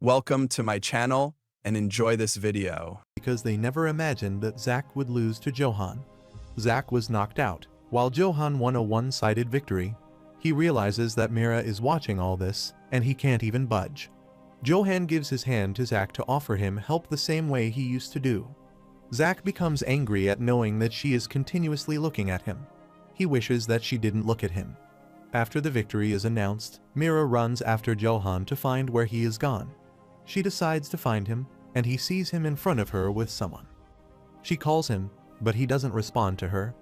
Welcome to my channel and enjoy this video. Because they never imagined that Zack would lose to Johan. Zack was knocked out, while Johan won a one-sided victory. He realizes that Mira is watching all this, and he can't even budge. Johan gives his hand to Zack to offer him help the same way he used to do. Zack becomes angry at knowing that she is continuously looking at him. He wishes that she didn't look at him. After the victory is announced, Mira runs after Johan to find where he is gone. She decides to find him, and he sees him in front of her with someone. She calls him, but he doesn't respond to her.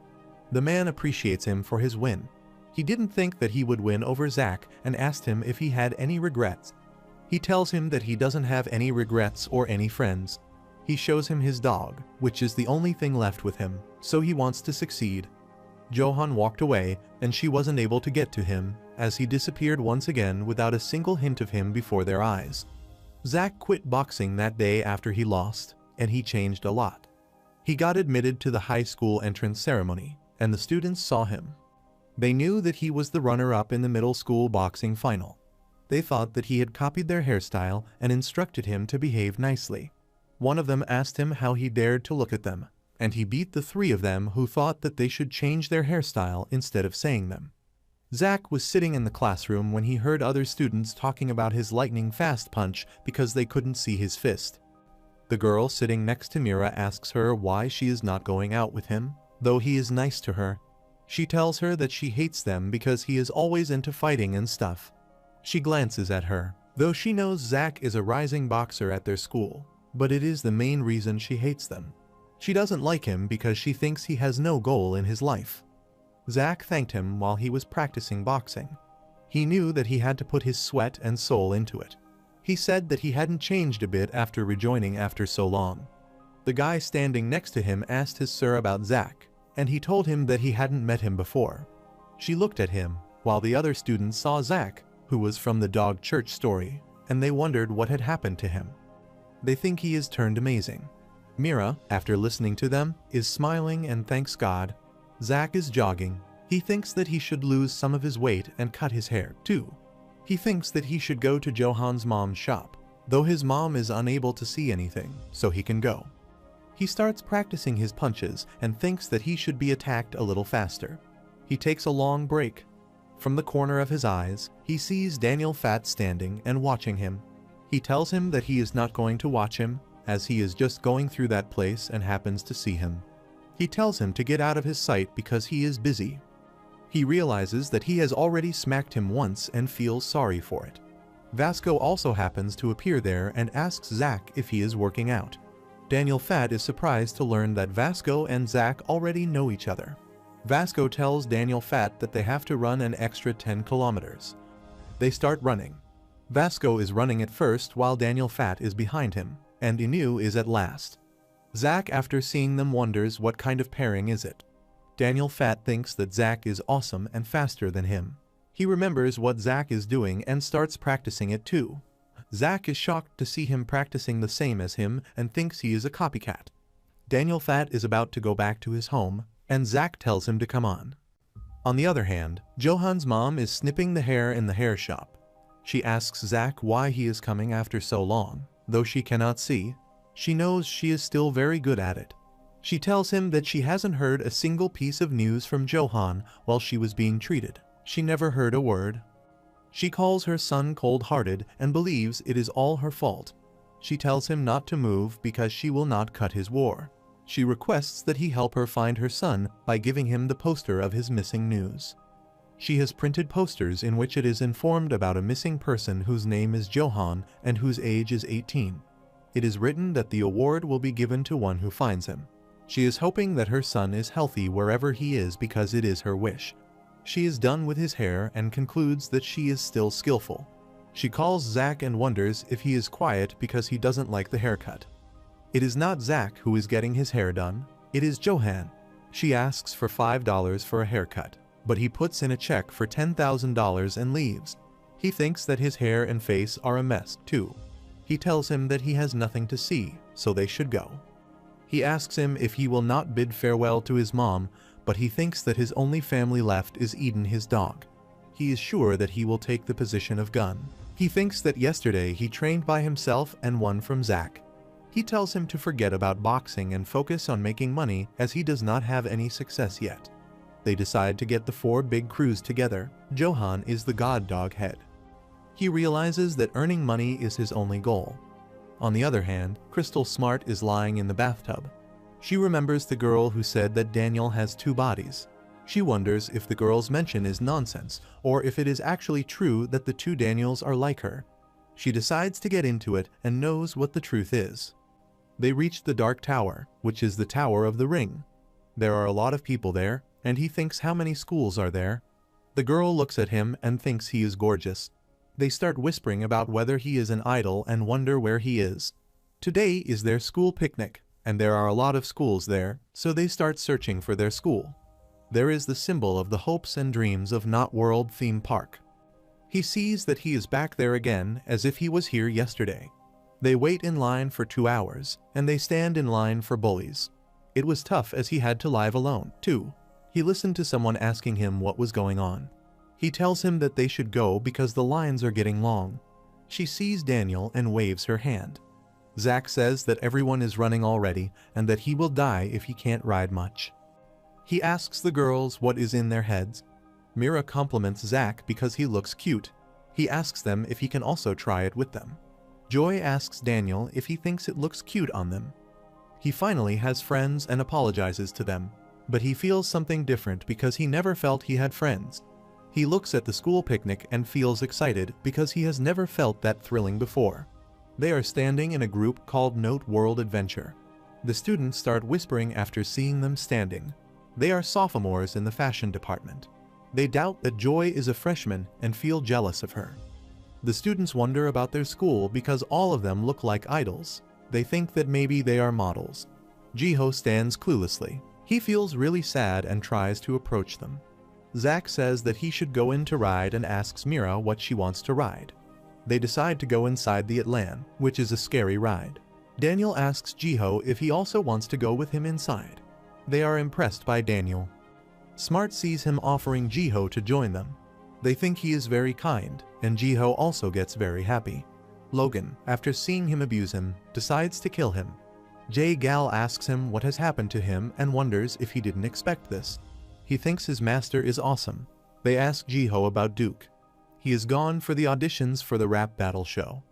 The man appreciates him for his win. He didn't think that he would win over Zack and asked him if he had any regrets. He tells him that he doesn't have any regrets or any friends. He shows him his dog, which is the only thing left with him, so he wants to succeed. Johan walked away, and she wasn't able to get to him, as he disappeared once again without a single hint of him before their eyes. Zack quit boxing that day after he lost, and he changed a lot. He got admitted to the high school entrance ceremony, and the students saw him. They knew that he was the runner-up in the middle school boxing final. They thought that he had copied their hairstyle and instructed him to behave nicely. One of them asked him how he dared to look at them, and he beat the three of them who thought that they should change their hairstyle instead of saying them. Zack was sitting in the classroom when he heard other students talking about his lightning-fast punch because they couldn't see his fist. The girl sitting next to Mira asks her why she is not going out with him, though he is nice to her. She tells her that she hates them because he is always into fighting and stuff. She glances at her, though she knows Zack is a rising boxer at their school, but it is the main reason she hates them. She doesn't like him because she thinks he has no goal in his life. Zack thanked him while he was practicing boxing. He knew that he had to put his sweat and soul into it. He said that he hadn't changed a bit after rejoining after so long. The guy standing next to him asked his sir about Zack, and he told him that he hadn't met him before. She looked at him, while the other students saw Zack, who was from the dog church story, and they wondered what had happened to him. They think he has turned amazing. Mira, after listening to them, is smiling and thanks God. Zack is jogging. He thinks that he should lose some of his weight and cut his hair, too. He thinks that he should go to Johan's mom's shop, though his mom is unable to see anything, so he can go. He starts practicing his punches and thinks that he should be attacked a little faster. He takes a long break. From the corner of his eyes, he sees Daniel Fat standing and watching him. He tells him that he is not going to watch him, as he is just going through that place and happens to see him. He tells him to get out of his sight because he is busy. He realizes that he has already smacked him once and feels sorry for it. Vasco also happens to appear there and asks Zack if he is working out. Daniel Fat is surprised to learn that Vasco and Zack already know each other. Vasco tells Daniel Fat that they have to run an extra 10 kilometers. They start running. Vasco is running at first while Daniel Fat is behind him, and Inu is at last. Zack, after seeing them, wonders what kind of pairing is it. Daniel Fat thinks that Zack is awesome and faster than him. He remembers what Zack is doing and starts practicing it too. Zack is shocked to see him practicing the same as him and thinks he is a copycat. Daniel Fat is about to go back to his home, and Zack tells him to come on. On the other hand, Johan's mom is snipping the hair in the hair shop. She asks Zack why he is coming after so long, though she cannot see. She knows she is still very good at it. She tells him that she hasn't heard a single piece of news from Johan while she was being treated. She never heard a word. She calls her son cold-hearted and believes it is all her fault. She tells him not to move because she will not cut his war. She requests that he help her find her son by giving him the poster of his missing news. She has printed posters in which it is informed about a missing person whose name is Johan and whose age is 18. It is written that the award will be given to one who finds him. She is hoping that her son is healthy wherever he is because it is her wish. She is done with his hair and concludes that she is still skillful. She calls Zack and wonders if he is quiet because he doesn't like the haircut. It is not Zack who is getting his hair done, it is Johan. She asks for $5 for a haircut, but he puts in a check for $10,000 and leaves. He thinks that his hair and face are a mess too. He tells him that he has nothing to see, so they should go. He asks him if he will not bid farewell to his mom, but he thinks that his only family left is Eden, his dog. He is sure that he will take the position of gun. He thinks that yesterday he trained by himself and won from Zack. He tells him to forget about boxing and focus on making money as he does not have any success yet. They decide to get the 4 big crews together. Johan is the god dog head. He realizes that earning money is his only goal. On the other hand, Crystal Smart is lying in the bathtub. She remembers the girl who said that Daniel has 2 bodies. She wonders if the girl's mention is nonsense or if it is actually true that the 2 Daniels are like her. She decides to get into it and knows what the truth is. They reach the Dark Tower, which is the Tower of the Ring. There are a lot of people there, and he thinks how many schools are there. The girl looks at him and thinks he is gorgeous. They start whispering about whether he is an idol and wonder where he is. Today is their school picnic, and there are a lot of schools there, so they start searching for their school. There is the symbol of the hopes and dreams of Not World theme park. He sees that he is back there again as if he was here yesterday. They wait in line for 2 hours, and they stand in line for bullies. It was tough as he had to live alone, too. He listened to someone asking him what was going on. He tells him that they should go because the lines are getting long. She sees Daniel and waves her hand. Zack says that everyone is running already and that he will die if he can't ride much. He asks the girls what is in their heads. Mira compliments Zack because he looks cute. He asks them if he can also try it with them. Joy asks Daniel if he thinks it looks cute on them. He finally has friends and apologizes to them, but he feels something different because he never felt he had friends. He looks at the school picnic and feels excited because he has never felt that thrilling before. They are standing in a group called Note World Adventure. The students start whispering after seeing them standing. They are sophomores in the fashion department. They doubt that Joy is a freshman and feel jealous of her. The students wonder about their school because all of them look like idols. They think that maybe they are models. Jiho stands cluelessly. He feels really sad and tries to approach them. Zack says that he should go in to ride and asks Mira what she wants to ride. They decide to go inside the Atlan, which is a scary ride. Daniel asks Jiho if he also wants to go with him inside. They are impressed by Daniel. Smart sees him offering Jiho to join them. They think he is very kind, and Jiho also gets very happy. Logan, after seeing him abuse him, decides to kill him. Gal asks him what has happened to him and wonders if he didn't expect this. He thinks his master is awesome. They ask Jiho about Duke. He is gone for the auditions for the rap battle show.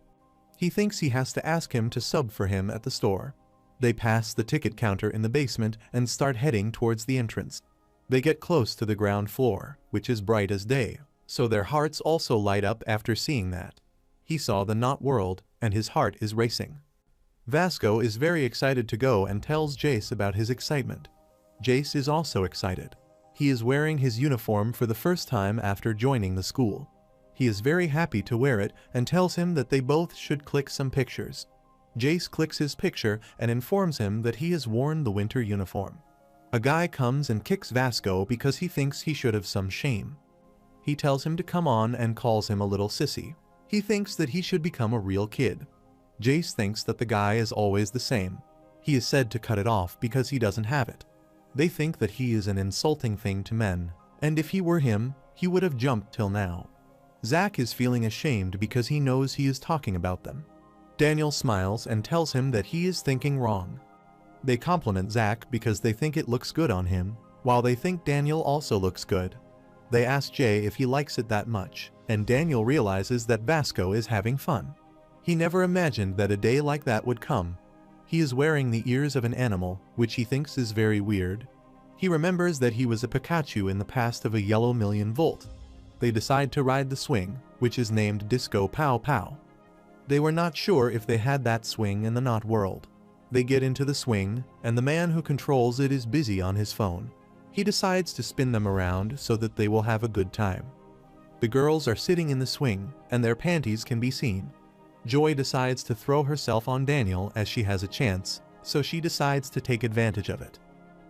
He thinks he has to ask him to sub for him at the store. They pass the ticket counter in the basement and start heading towards the entrance. They get close to the ground floor, which is bright as day, so their hearts also light up after seeing that. He saw the Not World, and his heart is racing. Vasco is very excited to go and tells Jace about his excitement. Jace is also excited. He is wearing his uniform for the first time after joining the school. He is very happy to wear it and tells him that they both should click some pictures. Jace clicks his picture and informs him that he has worn the winter uniform. A guy comes and kicks Vasco because he thinks he should have some shame. He tells him to come on and calls him a little sissy. He thinks that he should become a real kid. Jace thinks that the guy is always the same. He is said to cut it off because he doesn't have it. They think that he is an insulting thing to men, and if he were him, he would have jumped till now. Zack is feeling ashamed because he knows he is talking about them. Daniel smiles and tells him that he is thinking wrong. They compliment Zack because they think it looks good on him, while they think Daniel also looks good. They ask Jay if he likes it that much, and Daniel realizes that Vasco is having fun. He never imagined that a day like that would come. He is wearing the ears of an animal, which he thinks is very weird. He remembers that he was a Pikachu in the past of a yellow million volt. They decide to ride the swing, which is named Disco Pow Pow. They were not sure if they had that swing in the Not World. They get into the swing, and the man who controls it is busy on his phone. He decides to spin them around so that they will have a good time. The girls are sitting in the swing, and their panties can be seen. Joy decides to throw herself on Daniel as she has a chance, so she decides to take advantage of it.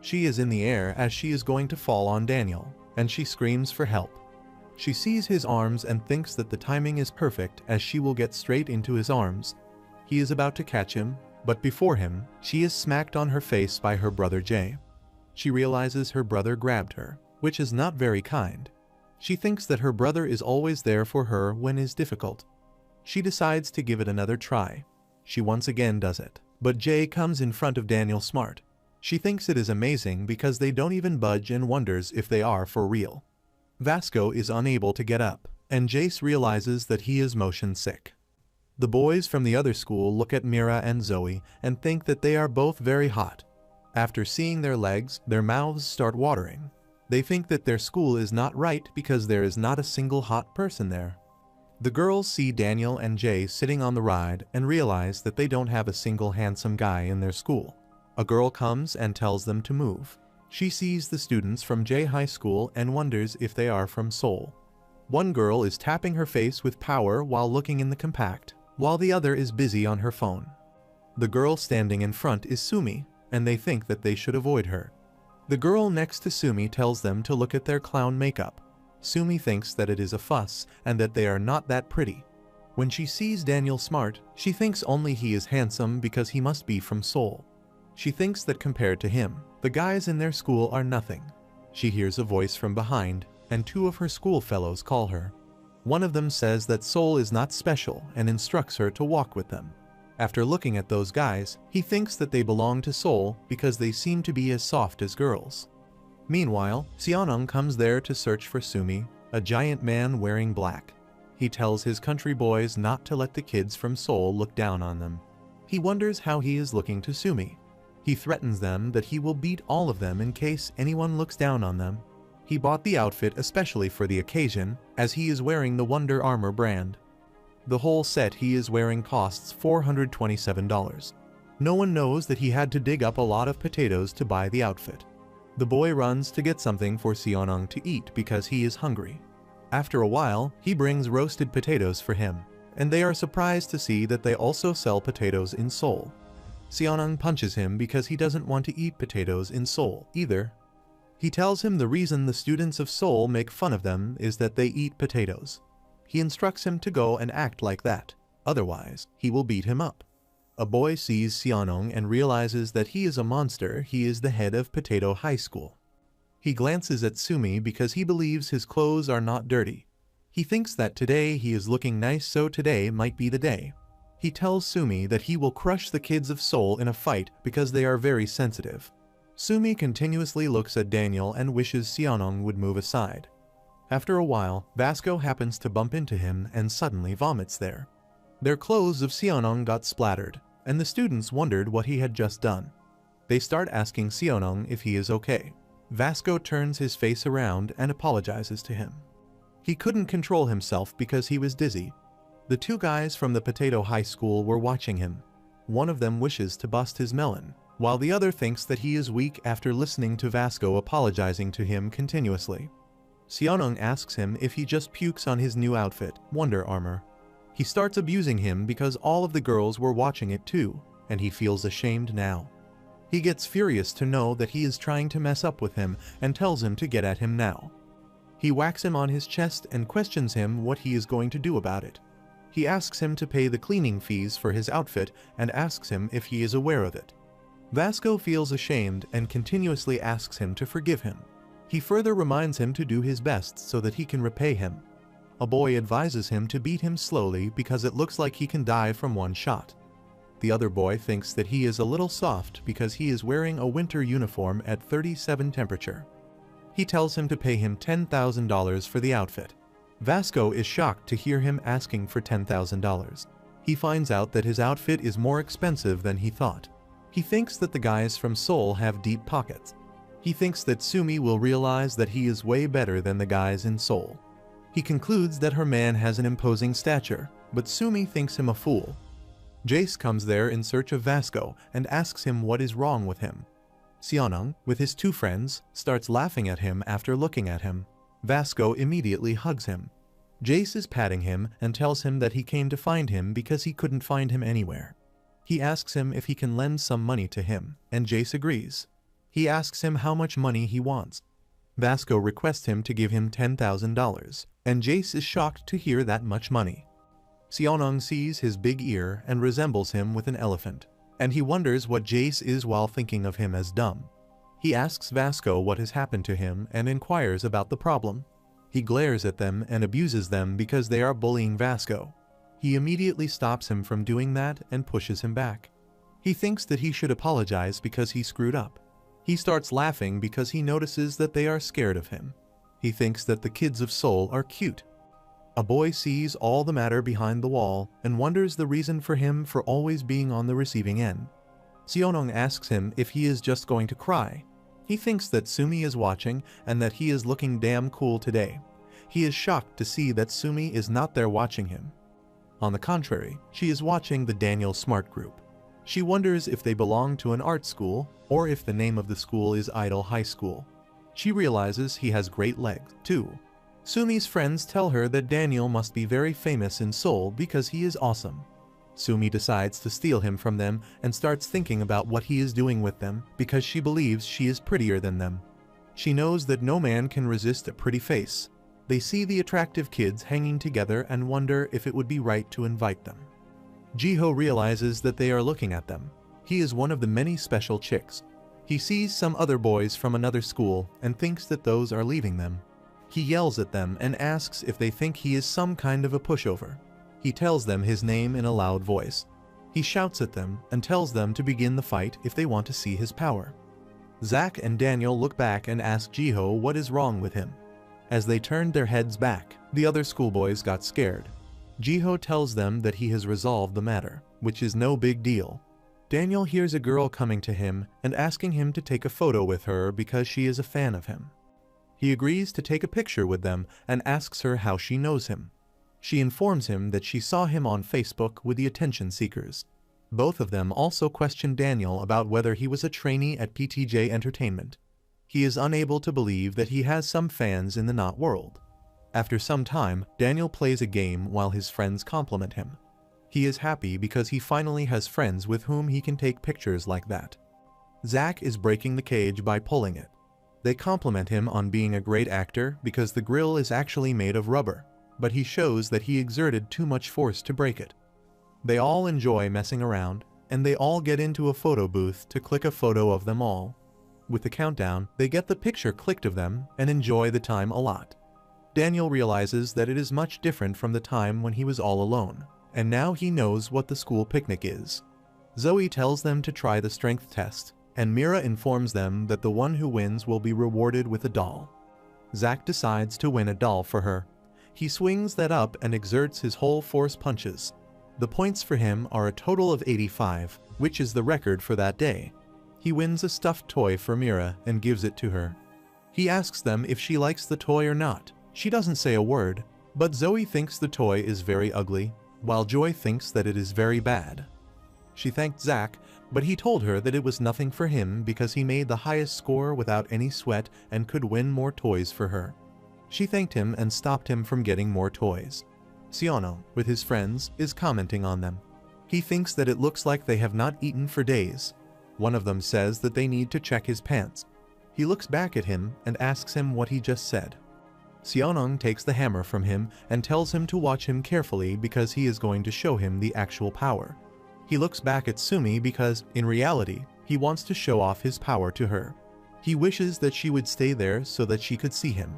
She is in the air as she is going to fall on Daniel, and she screams for help. She sees his arms and thinks that the timing is perfect as she will get straight into his arms. He is about to catch him, but before him, she is smacked on her face by her brother Jay. She realizes her brother grabbed her, which is not very kind. She thinks that her brother is always there for her when it is difficult. She decides to give it another try. She once again does it, but Jay comes in front of Daniel Smart. She thinks it is amazing because they don't even budge and wonders if they are for real. Vasco is unable to get up, and Jace realizes that he is motion sick. The boys from the other school look at Mira and Zoe and think that they are both very hot. After seeing their legs, their mouths start watering. They think that their school is not right because there is not a single hot person there. The girls see Daniel and Jay sitting on the ride and realize that they don't have a single handsome guy in their school. A girl comes and tells them to move. She sees the students from J High School and wonders if they are from Seoul. One girl is tapping her face with power while looking in the compact, while the other is busy on her phone. The girl standing in front is Sumi, and they think that they should avoid her. The girl next to Sumi tells them to look at their clown makeup. Sumi thinks that it is a fuss and that they are not that pretty. When she sees Daniel Smart, she thinks only he is handsome because he must be from Seoul. She thinks that compared to him, the guys in their school are nothing. She hears a voice from behind, and two of her school fellows call her. One of them says that Seoul is not special and instructs her to walk with them. After looking at those guys, he thinks that they belong to Seoul because they seem to be as soft as girls. Meanwhile, Seonung comes there to search for Sumi, a giant man wearing black. He tells his country boys not to let the kids from Seoul look down on them. He wonders how he is looking to Sumi. He threatens them that he will beat all of them in case anyone looks down on them. He bought the outfit especially for the occasion, as he is wearing the Wonder Armor brand. The whole set he is wearing costs $427. No one knows that he had to dig up a lot of potatoes to buy the outfit. The boy runs to get something for Seonung to eat because he is hungry. After a while, he brings roasted potatoes for him, and they are surprised to see that they also sell potatoes in Seoul. Seonung punches him because he doesn't want to eat potatoes in Seoul either. He tells him the reason the students of Seoul make fun of them is that they eat potatoes. He instructs him to go and act like that, otherwise he will beat him up. A boy sees Seonung and realizes that he is a monster. He is the head of Potato High School. He glances at Sumi because he believes his clothes are not dirty. He thinks that today he is looking nice, so today might be the day. He tells Sumi that he will crush the kids of Seoul in a fight because they are very sensitive. Sumi continuously looks at Daniel and wishes Seonung would move aside. After a while, Vasco happens to bump into him and suddenly vomits there. Their clothes of Seonung got splattered, and the students wondered what he had just done. They start asking Seonung if he is okay. Vasco turns his face around and apologizes to him. He couldn't control himself because he was dizzy. The two guys from the Potato High School were watching him. One of them wishes to bust his melon, while the other thinks that he is weak after listening to Vasco apologizing to him continuously. Seonung asks him if he just pukes on his new outfit, Wonder Armor. He starts abusing him because all of the girls were watching it too, and he feels ashamed now. He gets furious to know that he is trying to mess up with him and tells him to get at him now. He whacks him on his chest and questions him what he is going to do about it. He asks him to pay the cleaning fees for his outfit and asks him if he is aware of it. Vasco feels ashamed and continuously asks him to forgive him. He further reminds him to do his best so that he can repay him. A boy advises him to beat him slowly because it looks like he can die from one shot. The other boy thinks that he is a little soft because he is wearing a winter uniform at 37 temperature. He tells him to pay him $10,000 for the outfit. Vasco is shocked to hear him asking for $10,000. He finds out that his outfit is more expensive than he thought. He thinks that the guys from Seoul have deep pockets. He thinks that Sumi will realize that he is way better than the guys in Seoul. He concludes that her man has an imposing stature, but Sumi thinks him a fool. Jace comes there in search of Vasco and asks him what is wrong with him. Seonung, with his two friends, starts laughing at him after looking at him. Vasco immediately hugs him. Jace is patting him and tells him that he came to find him because he couldn't find him anywhere. He asks him if he can lend some money to him, and Jace agrees. He asks him how much money he wants. Vasco requests him to give him $10,000, and Jace is shocked to hear that much money. Seonung sees his big ear and resembles him with an elephant, and he wonders what Jace is while thinking of him as dumb. He asks Vasco what has happened to him and inquires about the problem. He glares at them and abuses them because they are bullying Vasco. He immediately stops him from doing that and pushes him back. He thinks that he should apologize because he screwed up. He starts laughing because he notices that they are scared of him. He thinks that the kids of Seoul are cute. A boy sees all the matter behind the wall and wonders the reason for him for always being on the receiving end. Seonong asks him if he is just going to cry. He thinks that Sumi is watching and that he is looking damn cool today. He is shocked to see that Sumi is not there watching him. On the contrary, she is watching the Daniel Smart group. She wonders if they belong to an art school or if the name of the school is Idol High School. She realizes he has great legs, too. Sumi's friends tell her that Daniel must be very famous in Seoul because he is awesome. Sumi decides to steal him from them and starts thinking about what he is doing with them because she believes she is prettier than them. She knows that no man can resist a pretty face. They see the attractive kids hanging together and wonder if it would be right to invite them. Jiho realizes that they are looking at them. He is one of the many special chicks. He sees some other boys from another school and thinks that those are leaving them. He yells at them and asks if they think he is some kind of a pushover. He tells them his name in a loud voice. He shouts at them and tells them to begin the fight if they want to see his power. Zack and Daniel look back and ask Jiho what is wrong with him. As they turned their heads back, the other schoolboys got scared. Jiho tells them that he has resolved the matter, which is no big deal. Daniel hears a girl coming to him and asking him to take a photo with her because she is a fan of him. He agrees to take a picture with them and asks her how she knows him. She informs him that she saw him on Facebook with the attention seekers. Both of them also question Daniel about whether he was a trainee at PTJ Entertainment. He is unable to believe that he has some fans in the not world. After some time, Daniel plays a game while his friends compliment him. He is happy because he finally has friends with whom he can take pictures like that. Zack is breaking the cage by pulling it. They compliment him on being a great actor because the grill is actually made of rubber, but he shows that he exerted too much force to break it. They all enjoy messing around, and they all get into a photo booth to click a photo of them all. With the countdown, they get the picture clicked of them and enjoy the time a lot. Daniel realizes that it is much different from the time when he was all alone, and now he knows what the school picnic is. Zoe tells them to try the strength test, and Mira informs them that the one who wins will be rewarded with a doll. Zack decides to win a doll for her. He swings that up and exerts his whole force punches. The points for him are a total of 85, which is the record for that day. He wins a stuffed toy for Mira and gives it to her. He asks them if she likes the toy or not. She doesn't say a word, but Zoe thinks the toy is very ugly, while Joy thinks that it is very bad. She thanked Zack, but he told her that it was nothing for him because he made the highest score without any sweat and could win more toys for her. She thanked him and stopped him from getting more toys. Siono, with his friends, is commenting on them. He thinks that it looks like they have not eaten for days. One of them says that they need to check his pants. He looks back at him and asks him what he just said. Sionong takes the hammer from him and tells him to watch him carefully because he is going to show him the actual power. He looks back at Sumi because, in reality, he wants to show off his power to her. He wishes that she would stay there so that she could see him.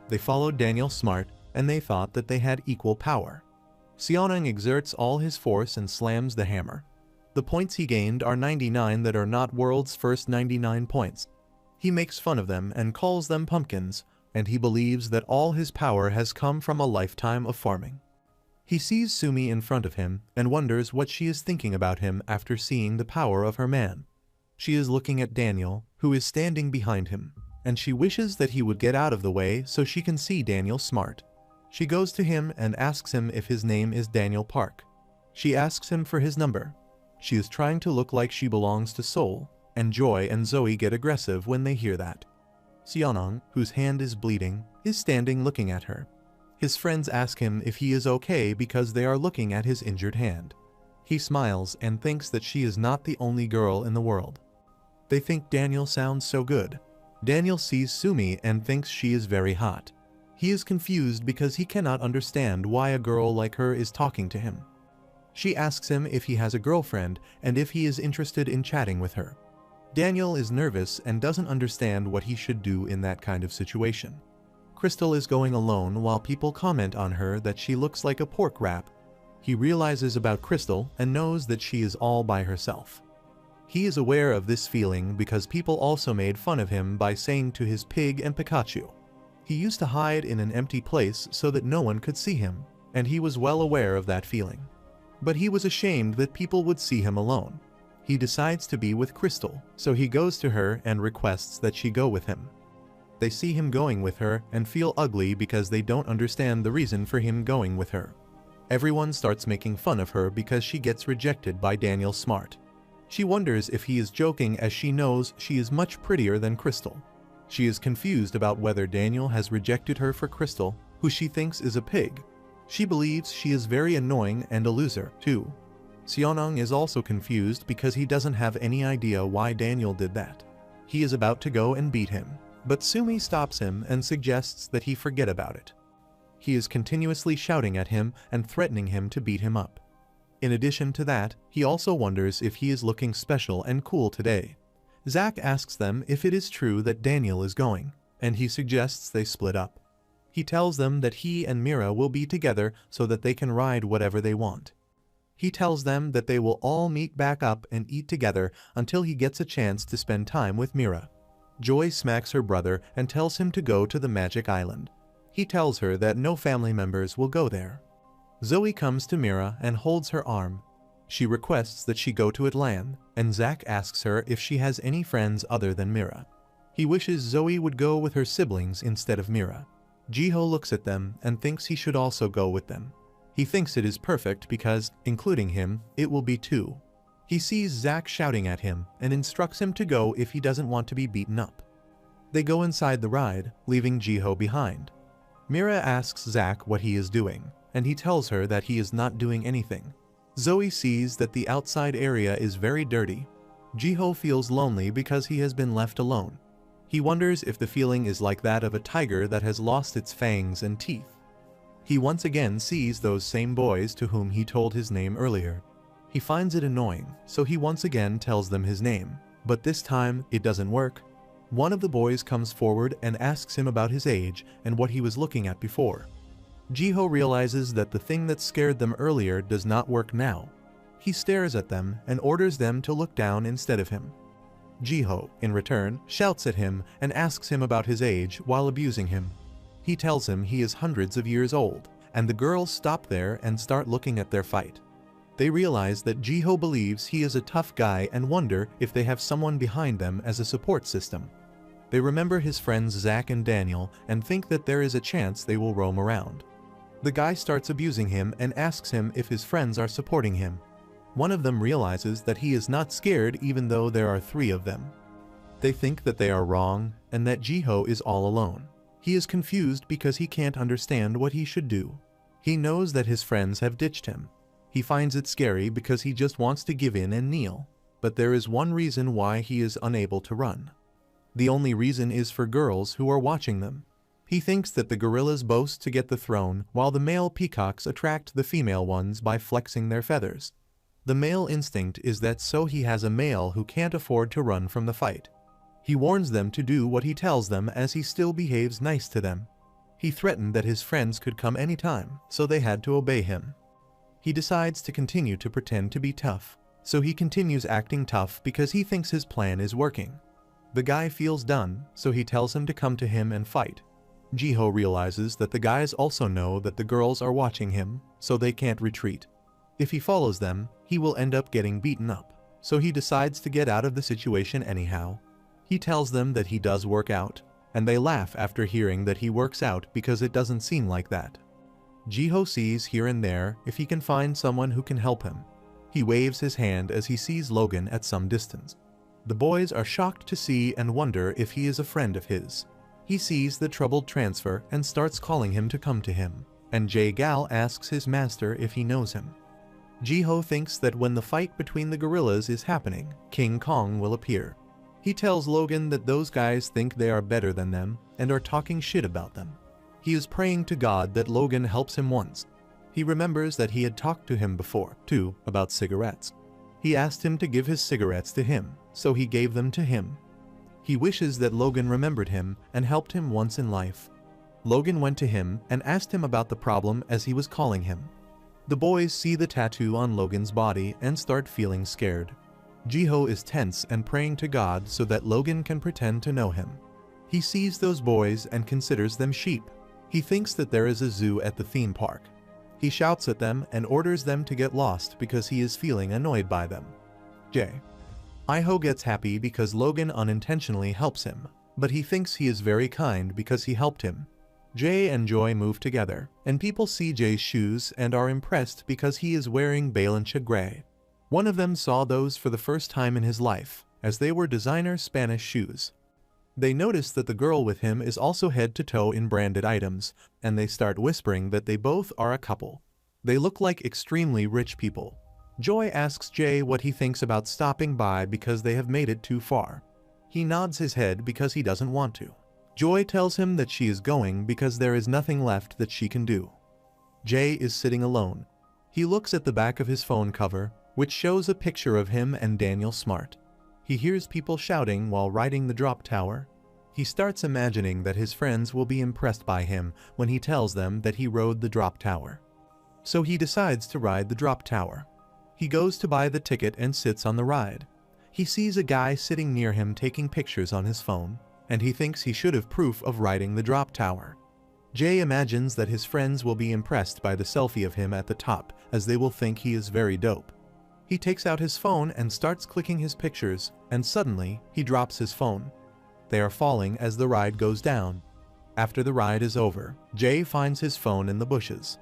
They followed Daniel Smart, and they thought that they had equal power. Sionong exerts all his force and slams the hammer. The points he gained are 99 that are not world's first 99 points. He makes fun of them and calls them pumpkins, and he believes that all his power has come from a lifetime of farming. He sees Sumi in front of him and wonders what she is thinking about him after seeing the power of her man. She is looking at Daniel, who is standing behind him, and she wishes that he would get out of the way so she can see Daniel Smart. She goes to him and asks him if his name is Daniel Park. She asks him for his number. She is trying to look like she belongs to Seoul, and Joy and Zoe get aggressive when they hear that. Sionong, whose hand is bleeding, is standing looking at her. His friends ask him if he is okay because they are looking at his injured hand. He smiles and thinks that she is not the only girl in the world. They think Daniel sounds so good. Daniel sees Sumi and thinks she is very hot. He is confused because he cannot understand why a girl like her is talking to him. She asks him if he has a girlfriend and if he is interested in chatting with her. Daniel is nervous and doesn't understand what he should do in that kind of situation. Crystal is going alone while people comment on her that she looks like a pork wrap. He realizes about Crystal and knows that she is all by herself. He is aware of this feeling because people also made fun of him by saying to his pig and Pikachu. He used to hide in an empty place so that no one could see him, and he was well aware of that feeling. But he was ashamed that people would see him alone. He decides to be with Crystal, so he goes to her and requests that she go with him. They see him going with her and feel ugly because they don't understand the reason for him going with her. Everyone starts making fun of her because she gets rejected by Daniel Smart. She wonders if he is joking as she knows she is much prettier than Crystal. She is confused about whether Daniel has rejected her for Crystal, who she thinks is a pig. She believes she is very annoying and a loser, too. Seonong is also confused because he doesn't have any idea why Daniel did that. He is about to go and beat him, but Sumi stops him and suggests that he forget about it. He is continuously shouting at him and threatening him to beat him up. In addition to that, he also wonders if he is looking special and cool today. Zack asks them if it is true that Daniel is going, and he suggests they split up. He tells them that he and Mira will be together so that they can ride whatever they want. He tells them that they will all meet back up and eat together until he gets a chance to spend time with Mira. Joy smacks her brother and tells him to go to the Magic Island. He tells her that no family members will go there. Zoe comes to Mira and holds her arm. She requests that she go to Atlan, and Zack asks her if she has any friends other than Mira. He wishes Zoe would go with her siblings instead of Mira. Jiho looks at them and thinks he should also go with them. He thinks it is perfect because, including him, it will be two. He sees Zack shouting at him and instructs him to go if he doesn't want to be beaten up. They go inside the ride, leaving Jiho behind. Mira asks Zack what he is doing, and he tells her that he is not doing anything. Zoe sees that the outside area is very dirty. Jiho feels lonely because he has been left alone. He wonders if the feeling is like that of a tiger that has lost its fangs and teeth. He once again sees those same boys to whom he told his name earlier. He finds it annoying, so he once again tells them his name, but this time it doesn't work. One of the boys comes forward and asks him about his age and what he was looking at before. Jiho realizes that the thing that scared them earlier does not work now. He stares at them and orders them to look down instead of him. Jiho, in return, shouts at him and asks him about his age while abusing him. He tells him he is hundreds of years old, and the girls stop there and start looking at their fight. They realize that Jiho believes he is a tough guy and wonder if they have someone behind them as a support system. They remember his friends Zack and Daniel and think that there is a chance they will roam around. The guy starts abusing him and asks him if his friends are supporting him. One of them realizes that he is not scared even though there are three of them. They think that they are wrong and that Jiho is all alone. He is confused because he can't understand what he should do. He knows that his friends have ditched him. He finds it scary because he just wants to give in and kneel. But there is one reason why he is unable to run. The only reason is for girls who are watching them. He thinks that the gorillas boast to get the throne while the male peacocks attract the female ones by flexing their feathers. The male instinct is that so he has a male who can't afford to run from the fight. He warns them to do what he tells them as he still behaves nice to them. He threatened that his friends could come anytime, so they had to obey him. He decides to continue to pretend to be tough, so he continues acting tough because he thinks his plan is working. The guy feels done, so he tells him to come to him and fight. Jiho realizes that the guys also know that the girls are watching him, so they can't retreat. If he follows them, he will end up getting beaten up, so he decides to get out of the situation anyhow. He tells them that he does work out, and they laugh after hearing that he works out because it doesn't seem like that. Jiho sees here and there if he can find someone who can help him. He waves his hand as he sees Logan at some distance. The boys are shocked to see and wonder if he is a friend of his. He sees the troubled transfer and starts calling him to come to him, and Jae-gal asks his master if he knows him. Jiho thinks that when the fight between the gorillas is happening, King Kong will appear. He tells Logan that those guys think they are better than them and are talking shit about them. He is praying to God that Logan helps him once. He remembers that he had talked to him before, too, about cigarettes. He asked him to give his cigarettes to him, so he gave them to him. He wishes that Logan remembered him and helped him once in life. Logan went to him and asked him about the problem as he was calling him. The boys see the tattoo on Logan's body and start feeling scared. Jiho is tense and praying to God so that Logan can pretend to know him. He sees those boys and considers them sheep. He thinks that there is a zoo at the theme park. He shouts at them and orders them to get lost because he is feeling annoyed by them. Iho gets happy because Logan unintentionally helps him, but he thinks he is very kind because he helped him. Jay and Joy move together, and people see Jay's shoes and are impressed because he is wearing Balancha Gray. One of them saw those for the first time in his life, as they were designer Spanish shoes. They notice that the girl with him is also head to toe in branded items, and they start whispering that they both are a couple. They look like extremely rich people. Joy asks Jay what he thinks about stopping by because they have made it too far. He nods his head because he doesn't want to. Joy tells him that she is going because there is nothing left that she can do. Jay is sitting alone. He looks at the back of his phone cover, which shows a picture of him and Daniel Smart. He hears people shouting while riding the drop tower. He starts imagining that his friends will be impressed by him when he tells them that he rode the drop tower. So he decides to ride the drop tower. He goes to buy the ticket and sits on the ride. He sees a guy sitting near him taking pictures on his phone, and he thinks he should have proof of riding the drop tower. Jay imagines that his friends will be impressed by the selfie of him at the top, as they will think he is very dope. He takes out his phone and starts clicking his pictures, and suddenly, he drops his phone. They are falling as the ride goes down. After the ride is over, Jay finds his phone in the bushes.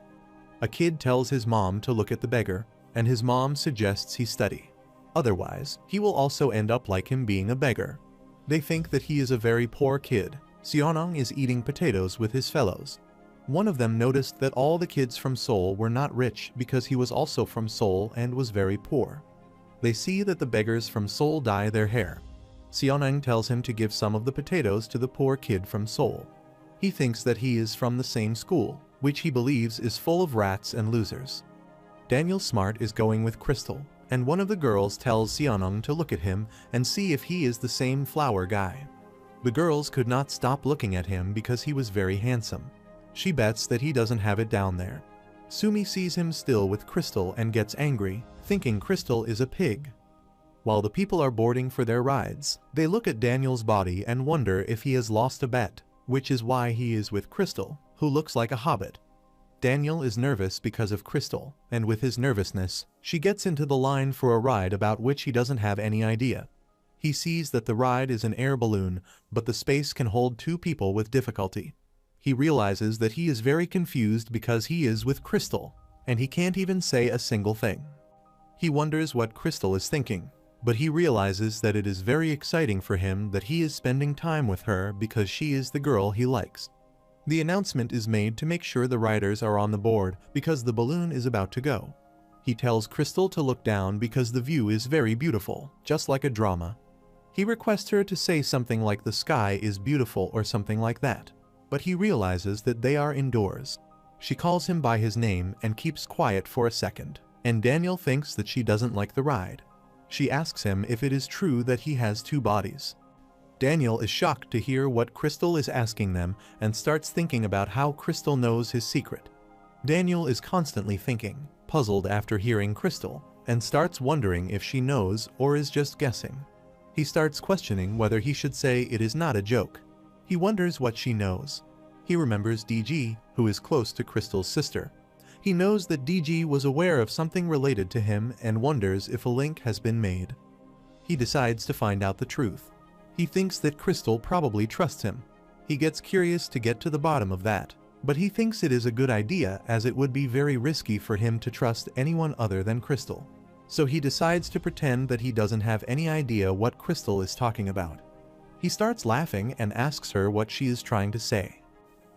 A kid tells his mom to look at the beggar, and his mom suggests he study. Otherwise, he will also end up like him being a beggar. They think that he is a very poor kid. Seonong is eating potatoes with his fellows. One of them noticed that all the kids from Seoul were not rich because he was also from Seoul and was very poor. They see that the beggars from Seoul dye their hair. Seonong tells him to give some of the potatoes to the poor kid from Seoul. He thinks that he is from the same school, which he believes is full of rats and losers. Daniel Smart is going with Crystal, and one of the girls tells Seonong to look at him and see if he is the same flower guy. The girls could not stop looking at him because he was very handsome. She bets that he doesn't have it down there. Sumi sees him still with Crystal and gets angry, thinking Crystal is a pig. While the people are boarding for their rides, they look at Daniel's body and wonder if he has lost a bet, which is why he is with Crystal, who looks like a hobbit. Daniel is nervous because of Crystal, and with his nervousness, she gets into the line for a ride about which he doesn't have any idea. He sees that the ride is an air balloon, but the space can hold 2 people with difficulty. He realizes that he is very confused because he is with Crystal, and he can't even say a single thing. He wonders what Crystal is thinking, but he realizes that it is very exciting for him that he is spending time with her because she is the girl he likes. The announcement is made to make sure the riders are on the board because the balloon is about to go. He tells Crystal to look down because the view is very beautiful, just like a drama. He requests her to say something like the sky is beautiful or something like that, but he realizes that they are indoors. She calls him by his name and keeps quiet for a second, and Daniel thinks that she doesn't like the ride. She asks him if it is true that he has 2 bodies. Daniel is shocked to hear what Crystal is asking them and starts thinking about how Crystal knows his secret. Daniel is constantly thinking, puzzled after hearing Crystal, and starts wondering if she knows or is just guessing. He starts questioning whether he should say it is not a joke. He wonders what she knows. He remembers DG, who is close to Crystal's sister. He knows that DG was aware of something related to him and wonders if a link has been made. He decides to find out the truth. He thinks that Crystal probably trusts him. He gets curious to get to the bottom of that, but he thinks it is a good idea as it would be very risky for him to trust anyone other than Crystal. So he decides to pretend that he doesn't have any idea what Crystal is talking about. He starts laughing and asks her what she is trying to say.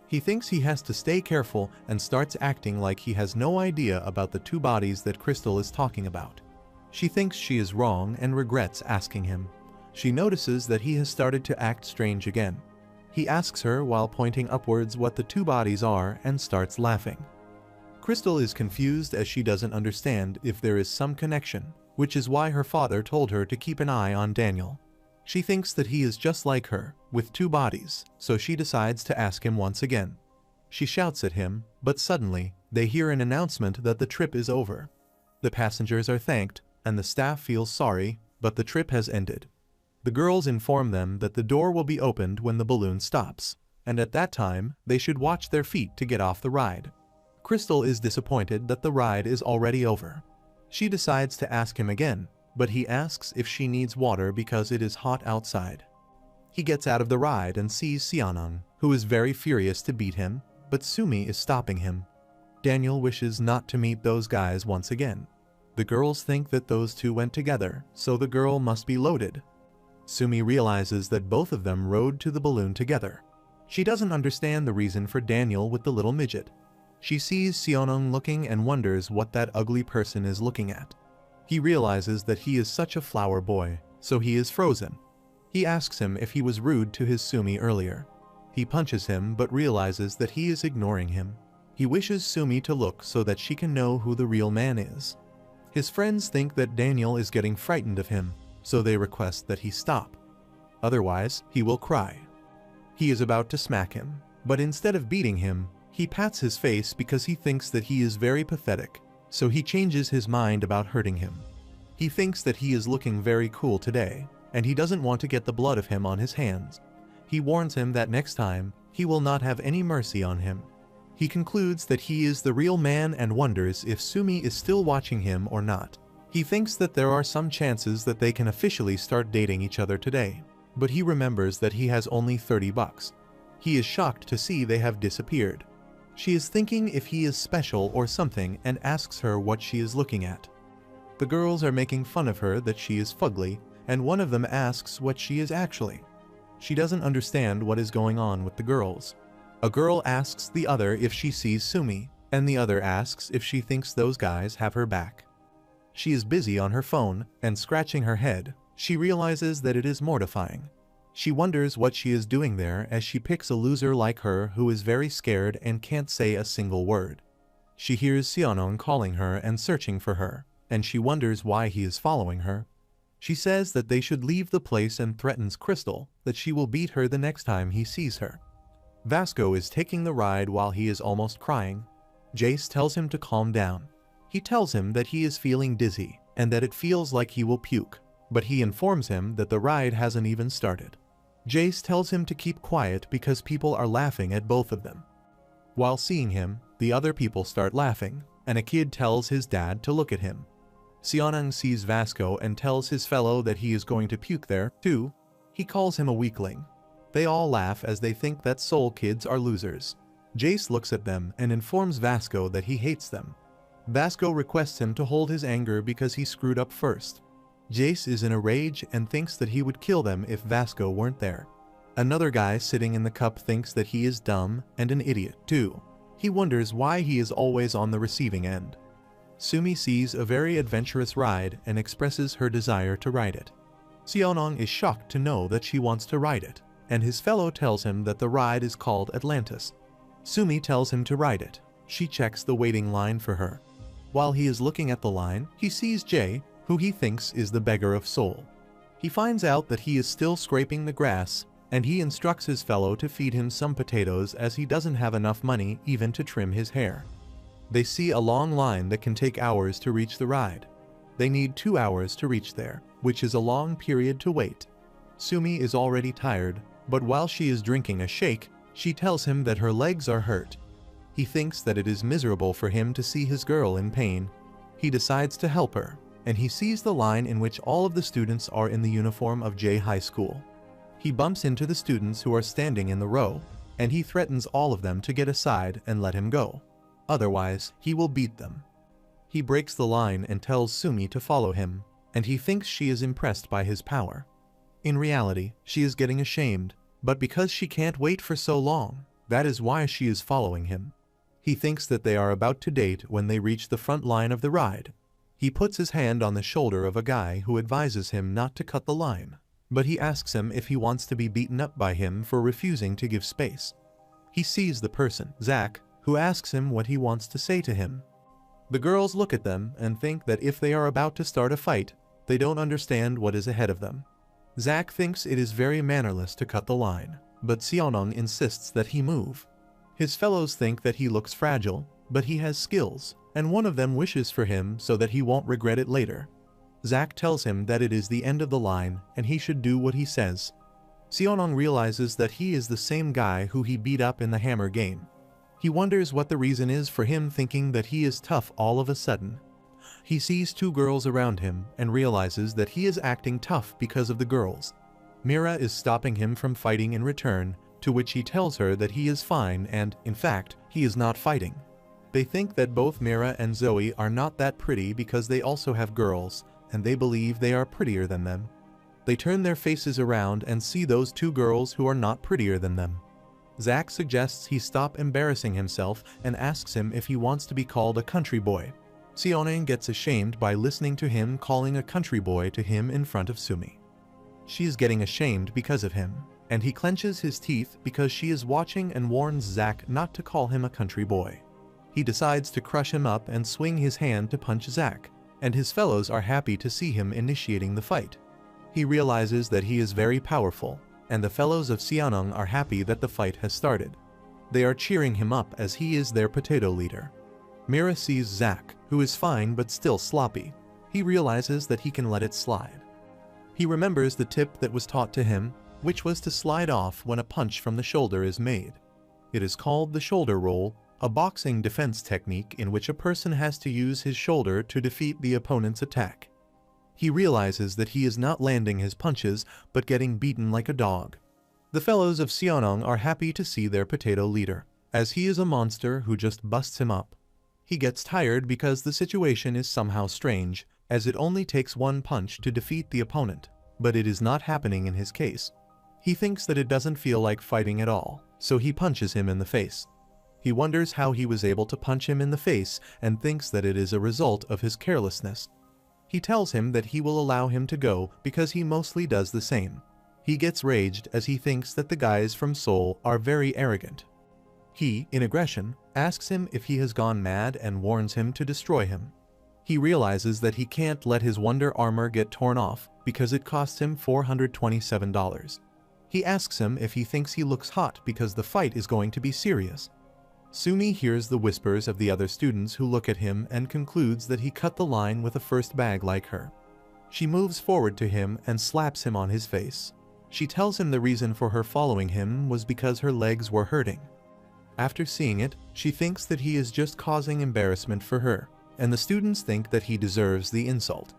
He thinks he has to stay careful and starts acting like he has no idea about the 2 bodies that Crystal is talking about. She thinks she is wrong and regrets asking him. She notices that he has started to act strange again. He asks her while pointing upwards what the 2 bodies are and starts laughing. Crystal is confused as she doesn't understand if there is some connection, which is why her father told her to keep an eye on Daniel. She thinks that he is just like her, with 2 bodies, so she decides to ask him once again. She shouts at him, but suddenly, they hear an announcement that the trip is over. The passengers are thanked, and the staff feels sorry, but the trip has ended. The girls inform them that the door will be opened when the balloon stops, and at that time, they should watch their feet to get off the ride. Crystal is disappointed that the ride is already over. She decides to ask him again, but he asks if she needs water because it is hot outside. He gets out of the ride and sees Seonong, who is very furious to beat him, but Sumi is stopping him. Daniel wishes not to meet those guys once again. The girls think that those two went together, so the girl must be loaded. Sumi realizes that both of them rode to the balloon together. She doesn't understand the reason for Daniel with the little midget. She sees Seonong looking and wonders what that ugly person is looking at. He realizes that he is such a flower boy, so he is frozen. He asks him if he was rude to his Sumi earlier. He punches him but realizes that he is ignoring him. He wishes Sumi to look so that she can know who the real man is. His friends think that Daniel is getting frightened of him, so they request that he stop. Otherwise, he will cry. He is about to smack him, but instead of beating him, he pats his face because he thinks that he is very pathetic, so he changes his mind about hurting him. He thinks that he is looking very cool today, and he doesn't want to get the blood of him on his hands. He warns him that next time, he will not have any mercy on him. He concludes that he is the real man and wonders if Sumi is still watching him or not. He thinks that there are some chances that they can officially start dating each other today, but he remembers that he has only $30. He is shocked to see they have disappeared. She is thinking if he is special or something and asks her what she is looking at. The girls are making fun of her that she is fugly, and one of them asks what she is actually. She doesn't understand what is going on with the girls. A girl asks the other if she sees Sumi, and the other asks if she thinks those guys have her back. She is busy on her phone, and scratching her head, she realizes that it is mortifying. She wonders what she is doing there as she picks a loser like her who is very scared and can't say a single word. She hears Seonong calling her and searching for her, and she wonders why he is following her. She says that they should leave the place and threatens Crystal that she will beat her the next time he sees her. Vasco is taking the ride while he is almost crying. Jace tells him to calm down. He tells him that he is feeling dizzy and that it feels like he will puke, but he informs him that the ride hasn't even started. Jace tells him to keep quiet because people are laughing at both of them. While seeing him, the other people start laughing, and a kid tells his dad to look at him. Seonong sees Vasco and tells his fellow that he is going to puke there, too. He calls him a weakling. They all laugh as they think that Seoul kids are losers. Jace looks at them and informs Vasco that he hates them. Vasco requests him to hold his anger because he screwed up first. Jace is in a rage and thinks that he would kill them if Vasco weren't there. Another guy sitting in the cup thinks that he is dumb and an idiot, too. He wonders why he is always on the receiving end. Sumi sees a very adventurous ride and expresses her desire to ride it. Seonong is shocked to know that she wants to ride it, and his fellow tells him that the ride is called Atlantis. Sumi tells him to ride it. She checks the waiting line for her. While he is looking at the line, he sees Jay, who he thinks is the beggar of Seoul. He finds out that he is still scraping the grass, and he instructs his fellow to feed him some potatoes as he doesn't have enough money even to trim his hair. They see a long line that can take hours to reach the ride. They need 2 hours to reach there, which is a long period to wait. Sumi is already tired, but while she is drinking a shake, she tells him that her legs are hurt. He thinks that it is miserable for him to see his girl in pain. He decides to help her, and he sees the line in which all of the students are in the uniform of J High School. He bumps into the students who are standing in the row, and he threatens all of them to get aside and let him go. Otherwise, he will beat them. He breaks the line and tells Sumi to follow him, and he thinks she is impressed by his power. In reality, she is getting ashamed, but because she can't wait for so long, that is why she is following him. He thinks that they are about to date when they reach the front line of the ride. He puts his hand on the shoulder of a guy who advises him not to cut the line, but he asks him if he wants to be beaten up by him for refusing to give space. He sees the person, Zach, who asks him what he wants to say to him. The girls look at them and think that if they are about to start a fight, they don't understand what is ahead of them. Zach thinks it is very mannerless to cut the line, but Seonong insists that he move. His fellows think that he looks fragile, but he has skills, and one of them wishes for him so that he won't regret it later. Zack tells him that it is the end of the line and he should do what he says. Seonong realizes that he is the same guy who he beat up in the hammer game. He wonders what the reason is for him thinking that he is tough all of a sudden. He sees two girls around him and realizes that he is acting tough because of the girls. Mira is stopping him from fighting in return, to which he tells her that he is fine and, in fact, he is not fighting. They think that both Mira and Zoe are not that pretty because they also have girls, and they believe they are prettier than them. They turn their faces around and see those two girls who are not prettier than them. Zack suggests he stop embarrassing himself and asks him if he wants to be called a country boy. Seoneng gets ashamed by listening to him calling a country boy to him in front of Sumi. She is getting ashamed because of him, and he clenches his teeth because she is watching and warns Zack not to call him a country boy. He decides to crush him up and swing his hand to punch Zack, and his fellows are happy to see him initiating the fight. He realizes that he is very powerful, and the fellows of Seonong are happy that the fight has started. They are cheering him up as he is their potato leader. Mira sees Zack, who is fine but still sloppy. He realizes that he can let it slide. He remembers the tip that was taught to him, which was to slide off when a punch from the shoulder is made. It is called the shoulder roll, a boxing defense technique in which a person has to use his shoulder to defeat the opponent's attack. He realizes that he is not landing his punches but getting beaten like a dog. The fellows of Seonong are happy to see their potato leader, as he is a monster who just busts him up. He gets tired because the situation is somehow strange, as it only takes one punch to defeat the opponent, but it is not happening in his case. He thinks that it doesn't feel like fighting at all, so he punches him in the face. He wonders how he was able to punch him in the face and thinks that it is a result of his carelessness. He tells him that he will allow him to go because he mostly does the same. He gets raged as he thinks that the guys from Seoul are very arrogant. He, in aggression, asks him if he has gone mad and warns him to destroy him. He realizes that he can't let his Wonder Armor get torn off because it costs him $427. He asks him if he thinks he looks hot because the fight is going to be serious. Sumi hears the whispers of the other students who look at him and concludes that he cut the line with a first bag like her. She moves forward to him and slaps him on his face. She tells him the reason for her following him was because her legs were hurting. After seeing it, she thinks that he is just causing embarrassment for her, and the students think that he deserves the insult.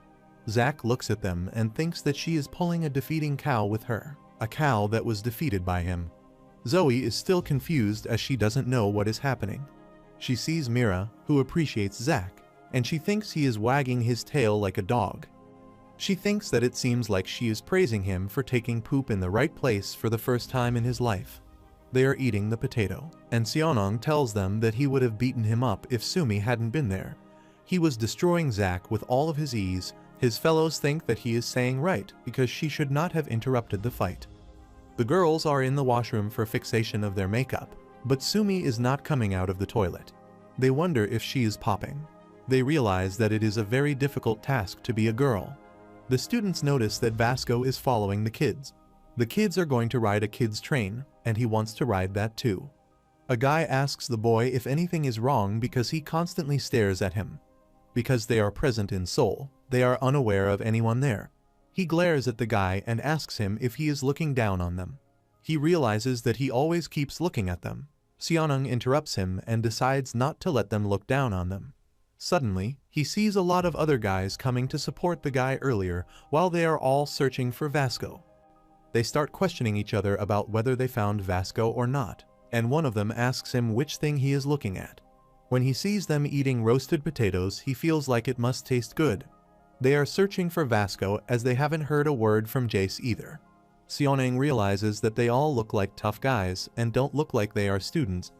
Zack looks at them and thinks that she is pulling a defeating cow with her, a cow that was defeated by him. Zoe is still confused as she doesn't know what is happening. She sees Mira, who appreciates Zack, and she thinks he is wagging his tail like a dog. She thinks that it seems like she is praising him for taking poop in the right place for the first time in his life. They are eating the potato, and Seonong tells them that he would have beaten him up if Sumi hadn't been there. He was destroying Zack with all of his ease. His fellows think that he is saying right because she should not have interrupted the fight. The girls are in the washroom for fixation of their makeup, but Sumi is not coming out of the toilet. They wonder if she is popping. They realize that it is a very difficult task to be a girl. The students notice that Vasco is following the kids. The kids are going to ride a kid's train, and he wants to ride that too. A guy asks the boy if anything is wrong because he constantly stares at him. Because they are present in Seoul, they are unaware of anyone there. He glares at the guy and asks him if he is looking down on them. He realizes that he always keeps looking at them. Seonong interrupts him and decides not to let them look down on them. Suddenly, he sees a lot of other guys coming to support the guy earlier while they are all searching for Vasco. They start questioning each other about whether they found Vasco or not, and one of them asks him which thing he is looking at. When he sees them eating roasted potatoes, he feels like it must taste good. They are searching for Vasco as they haven't heard a word from Jace either. Seoneng realizes that they all look like tough guys and don't look like they are students.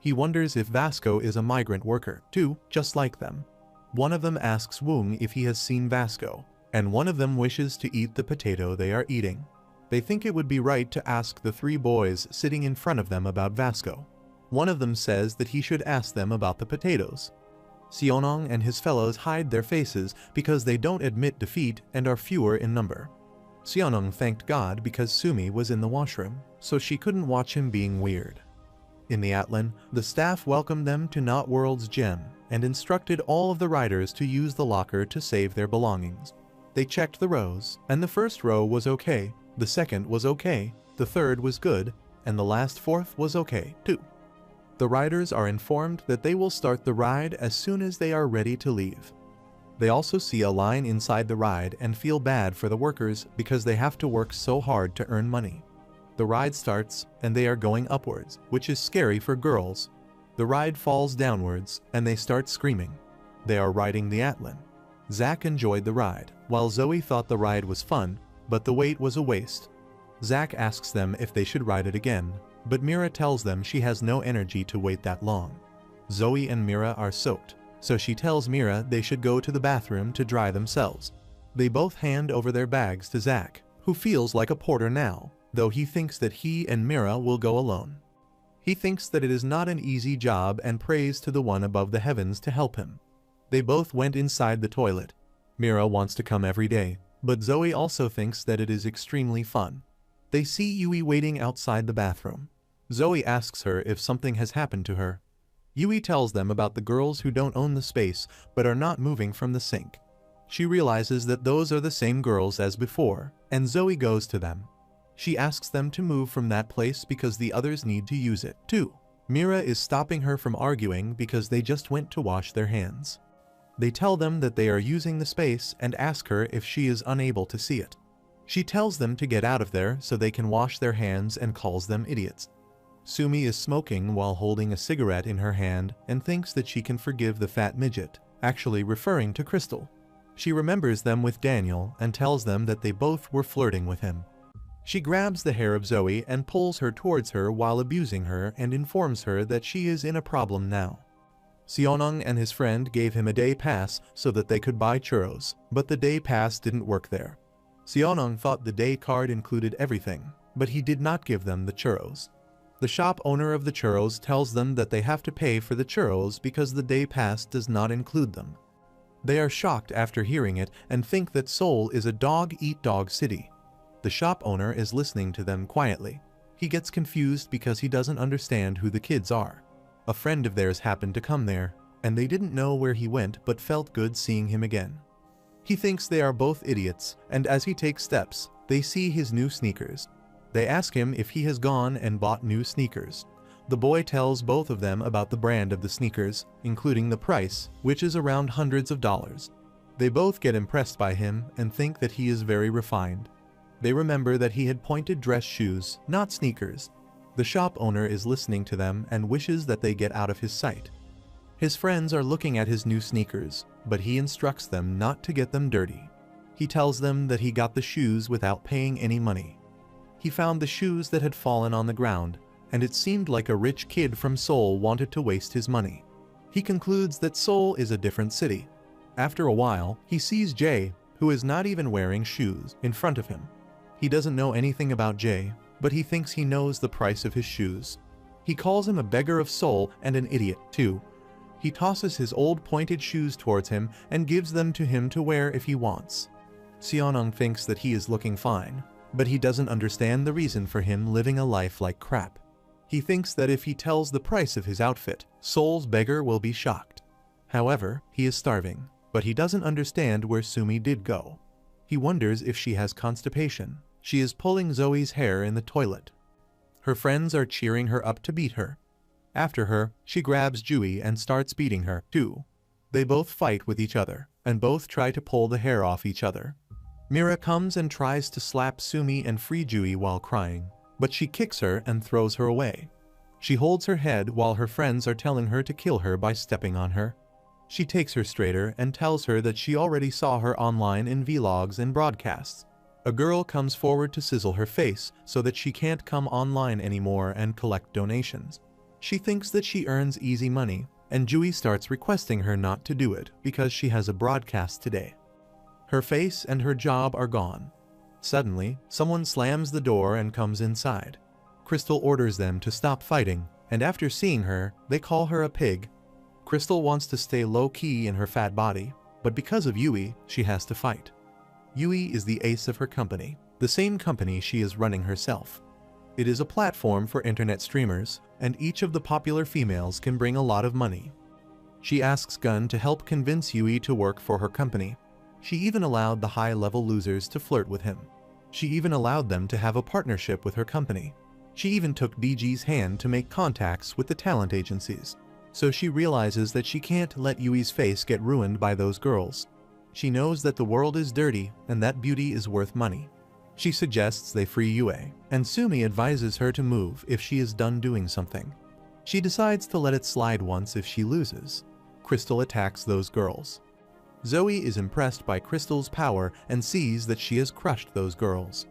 He wonders if Vasco is a migrant worker, too, just like them. One of them asks Woong if he has seen Vasco, and one of them wishes to eat the potato they are eating. They think it would be right to ask the three boys sitting in front of them about Vasco. One of them says that he should ask them about the potatoes. Seonong and his fellows hide their faces because they don't admit defeat and are fewer in number. Seonong thanked God because Sumi was in the washroom, so she couldn't watch him being weird. In the Atlan, the staff welcomed them to Not World's gem and instructed all of the riders to use the locker to save their belongings. They checked the rows, and the first row was okay, the second was okay, the third was good, and the last fourth was okay, too. The riders are informed that they will start the ride as soon as they are ready to leave. They also see a line inside the ride and feel bad for the workers because they have to work so hard to earn money. The ride starts, and they are going upwards, which is scary for girls. The ride falls downwards, and they start screaming. They are riding the Atlan. Zack enjoyed the ride, while Zoe thought the ride was fun, but the wait was a waste. Zack asks them if they should ride it again, but Mira tells them she has no energy to wait that long. Zoe and Mira are soaked, so she tells Mira they should go to the bathroom to dry themselves. They both hand over their bags to Zack, who feels like a porter now, though he thinks that he and Mira will go alone. He thinks that it is not an easy job and prays to the one above the heavens to help him. They both went inside the toilet. Mira wants to come every day, but Zoe also thinks that it is extremely fun. They see Yui waiting outside the bathroom. Zoe asks her if something has happened to her. Yui tells them about the girls who don't own the space but are not moving from the sink. She realizes that those are the same girls as before, and Zoe goes to them. She asks them to move from that place because the others need to use it, too. Mira is stopping her from arguing because they just went to wash their hands. They tell them that they are using the space and ask her if she is unable to see it. She tells them to get out of there so they can wash their hands and calls them idiots. Sumi is smoking while holding a cigarette in her hand and thinks that she can forgive the fat midget, actually referring to Crystal. She remembers them with Daniel and tells them that they both were flirting with him. She grabs the hair of Zoe and pulls her towards her while abusing her and informs her that she is in a problem now. Seonong and his friend gave him a day pass so that they could buy churros, but the day pass didn't work there. Seonong thought the day card included everything, but he did not give them the churros. The shop owner of the churros tells them that they have to pay for the churros because the day pass does not include them. They are shocked after hearing it and think that Seoul is a dog-eat-dog city. The shop owner is listening to them quietly. He gets confused because he doesn't understand who the kids are. A friend of theirs happened to come there, and they didn't know where he went but felt good seeing him again. He thinks they are both idiots, and as he takes steps, they see his new sneakers. They ask him if he has gone and bought new sneakers. The boy tells both of them about the brand of the sneakers, including the price, which is around hundreds of dollars. They both get impressed by him and think that he is very refined. They remember that he had pointed dress shoes, not sneakers. The shop owner is listening to them and wishes that they get out of his sight. His friends are looking at his new sneakers, but he instructs them not to get them dirty. He tells them that he got the shoes without paying any money. He found the shoes that had fallen on the ground, and it seemed like a rich kid from Seoul wanted to waste his money. He concludes that Seoul is a different city. After a while, he sees Jay, who is not even wearing shoes, in front of him. He doesn't know anything about Jay, but he thinks he knows the price of his shoes. He calls him a beggar of Seoul and an idiot, too. He tosses his old pointed shoes towards him and gives them to him to wear if he wants. Seonong thinks that he is looking fine, but he doesn't understand the reason for him living a life like crap. He thinks that if he tells the price of his outfit, Seoul's beggar will be shocked. However, he is starving, but he doesn't understand where Sumi did go. He wonders if she has constipation. She is pulling Zoe's hair in the toilet. Her friends are cheering her up to beat her. After her, she grabs Jui and starts beating her, too. They both fight with each other, and both try to pull the hair off each other. Mira comes and tries to slap Sumi and free Jui while crying, but she kicks her and throws her away. She holds her head while her friends are telling her to kill her by stepping on her. She takes her straighter and tells her that she already saw her online in vlogs and broadcasts. A girl comes forward to sizzle her face so that she can't come online anymore and collect donations. She thinks that she earns easy money, and Jui starts requesting her not to do it because she has a broadcast today. Her face and her job are gone. Suddenly, someone slams the door and comes inside. Crystal orders them to stop fighting, and after seeing her, they call her a pig. Crystal wants to stay low-key in her fat body, but because of Yui, she has to fight. Yui is the ace of her company, the same company she is running herself. It is a platform for internet streamers, and each of the popular females can bring a lot of money. She asks Gun to help convince Yui to work for her company. She even allowed the high-level losers to flirt with him. She even allowed them to have a partnership with her company. She even took DG's hand to make contacts with the talent agencies. So she realizes that she can't let Yui's face get ruined by those girls. She knows that the world is dirty and that beauty is worth money. She suggests they free Yui, and Sumi advises her to move if she is done doing something. She decides to let it slide once if she loses. Crystal attacks those girls. Zoe is impressed by Crystal's power and sees that she has crushed those girls.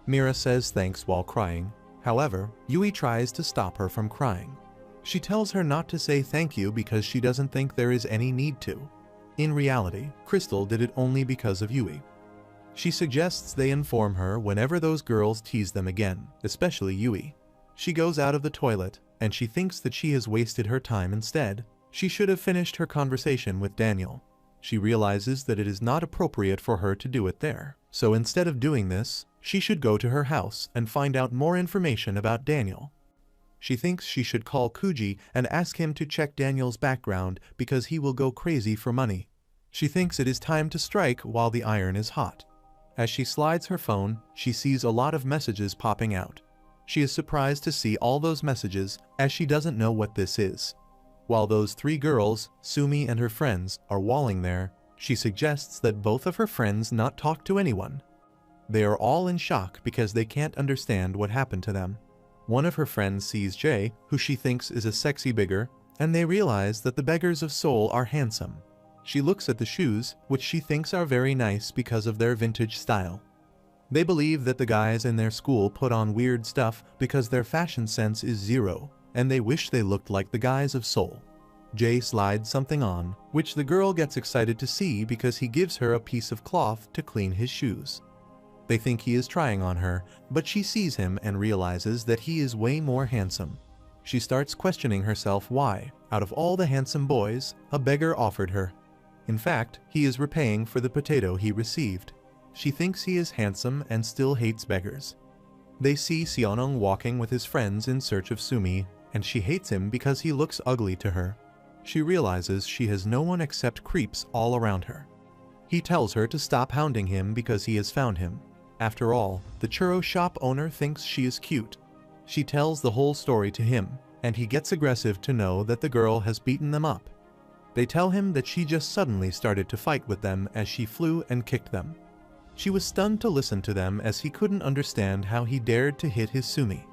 Mira says thanks while crying. However, Yui tries to stop her from crying. She tells her not to say thank you because she doesn't think there is any need to. In reality, Crystal did it only because of Yui. She suggests they inform her whenever those girls tease them again, especially Yui. She goes out of the toilet, and she thinks that she has wasted her time instead. She should have finished her conversation with Daniel. She realizes that it is not appropriate for her to do it there. So instead of doing this, she should go to her house and find out more information about Daniel. She thinks she should call Kuji and ask him to check Daniel's background because he will go crazy for money. She thinks it is time to strike while the iron is hot. As she slides her phone, she sees a lot of messages popping out. She is surprised to see all those messages as she doesn't know what this is. While those three girls, Sumi and her friends, are walling there, she suggests that both of her friends not talk to anyone. They are all in shock because they can't understand what happened to them. One of her friends sees Jay, who she thinks is a sexy beggar, and they realize that the beggars of Seoul are handsome. She looks at the shoes, which she thinks are very nice because of their vintage style. They believe that the guys in their school put on weird stuff because their fashion sense is zero, and they wish they looked like the guys of Seoul. Jay slides something on, which the girl gets excited to see because he gives her a piece of cloth to clean his shoes. They think he is trying on her, but she sees him and realizes that he is way more handsome. She starts questioning herself why, out of all the handsome boys, a beggar offered her. In fact, he is repaying for the potato he received. She thinks he is handsome and still hates beggars. They see Seonung walking with his friends in search of Sumi, and she hates him because he looks ugly to her. She realizes she has no one except creeps all around her. He tells her to stop hounding him because he has found him. After all, the churro shop owner thinks she is cute. She tells the whole story to him, and he gets aggressive to know that the girl has beaten them up. They tell him that she just suddenly started to fight with them as she flew and kicked them. She was stunned to listen to them as he couldn't understand how he dared to hit his Sumi.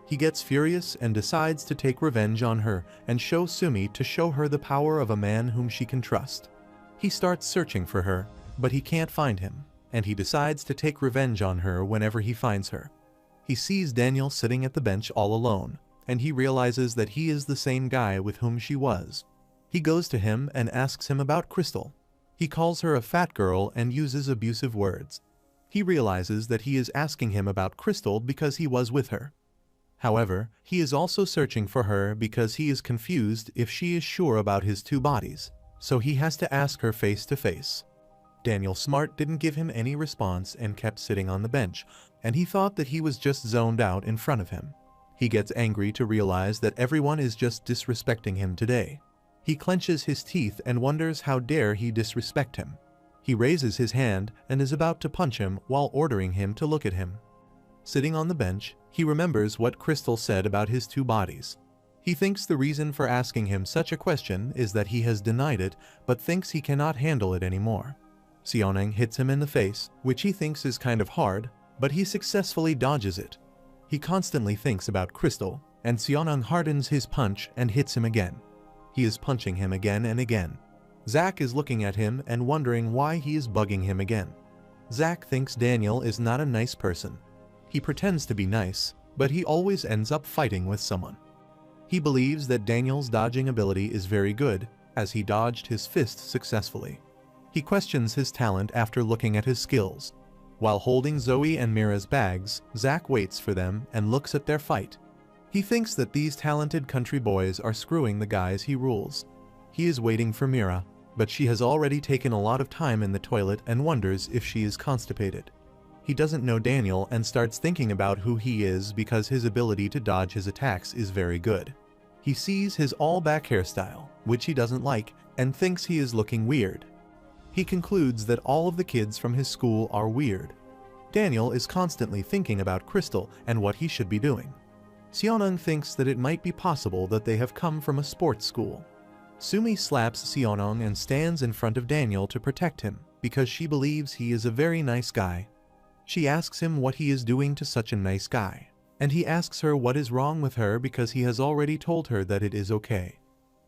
He gets furious and decides to take revenge on her and show Sumi to show her the power of a man whom she can trust. He starts searching for her, but he can't find him, and he decides to take revenge on her whenever he finds her. He sees Daniel sitting at the bench all alone, and he realizes that he is the same guy with whom she was. He goes to him and asks him about Crystal. He calls her a fat girl and uses abusive words. He realizes that he is asking him about Crystal because he was with her. However, he is also searching for her because he is confused if she is sure about his two bodies, so he has to ask her face to face. Daniel Smart didn't give him any response and kept sitting on the bench, and he thought that he was just zoned out in front of him. He gets angry to realize that everyone is just disrespecting him today. He clenches his teeth and wonders how dare he disrespect him. He raises his hand and is about to punch him while ordering him to look at him. Sitting on the bench, he remembers what Crystal said about his two bodies. He thinks the reason for asking him such a question is that he has denied it but thinks he cannot handle it anymore. Seoneng hits him in the face, which he thinks is kind of hard, but he successfully dodges it. He constantly thinks about Crystal, and Seoneng hardens his punch and hits him again. He is punching him again and again. Zach is looking at him and wondering why he is bugging him again. Zach thinks Daniel is not a nice person. He pretends to be nice, but he always ends up fighting with someone. He believes that Daniel's dodging ability is very good, as he dodged his fist successfully. He questions his talent after looking at his skills. While holding Zoe and Mira's bags, Zach waits for them and looks at their fight. He thinks that these talented country boys are screwing the guys he rules. He is waiting for Mira, but she has already taken a lot of time in the toilet and wonders if she is constipated. He doesn't know Daniel and starts thinking about who he is because his ability to dodge his attacks is very good. He sees his all-back hairstyle, which he doesn't like, and thinks he is looking weird. He concludes that all of the kids from his school are weird. Daniel is constantly thinking about Crystal and what he should be doing. Seonung thinks that it might be possible that they have come from a sports school. Sumi slaps Seonung and stands in front of Daniel to protect him because she believes he is a very nice guy. She asks him what he is doing to such a nice guy, and he asks her what is wrong with her because he has already told her that it is okay.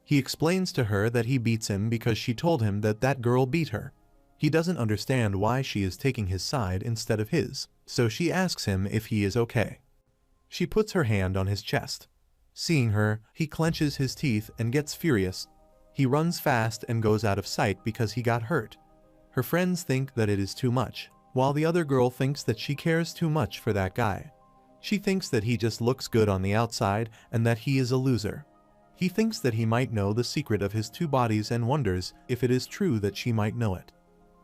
He explains to her that he beats him because she told him that that girl beat her. He doesn't understand why she is taking his side instead of his, so she asks him if he is okay. She puts her hand on his chest. Seeing her, he clenches his teeth and gets furious. He runs fast and goes out of sight because he got hurt. Her friends think that it is too much, while the other girl thinks that she cares too much for that guy. She thinks that he just looks good on the outside and that he is a loser. He thinks that he might know the secret of his two bodies and wonders if it is true that she might know it.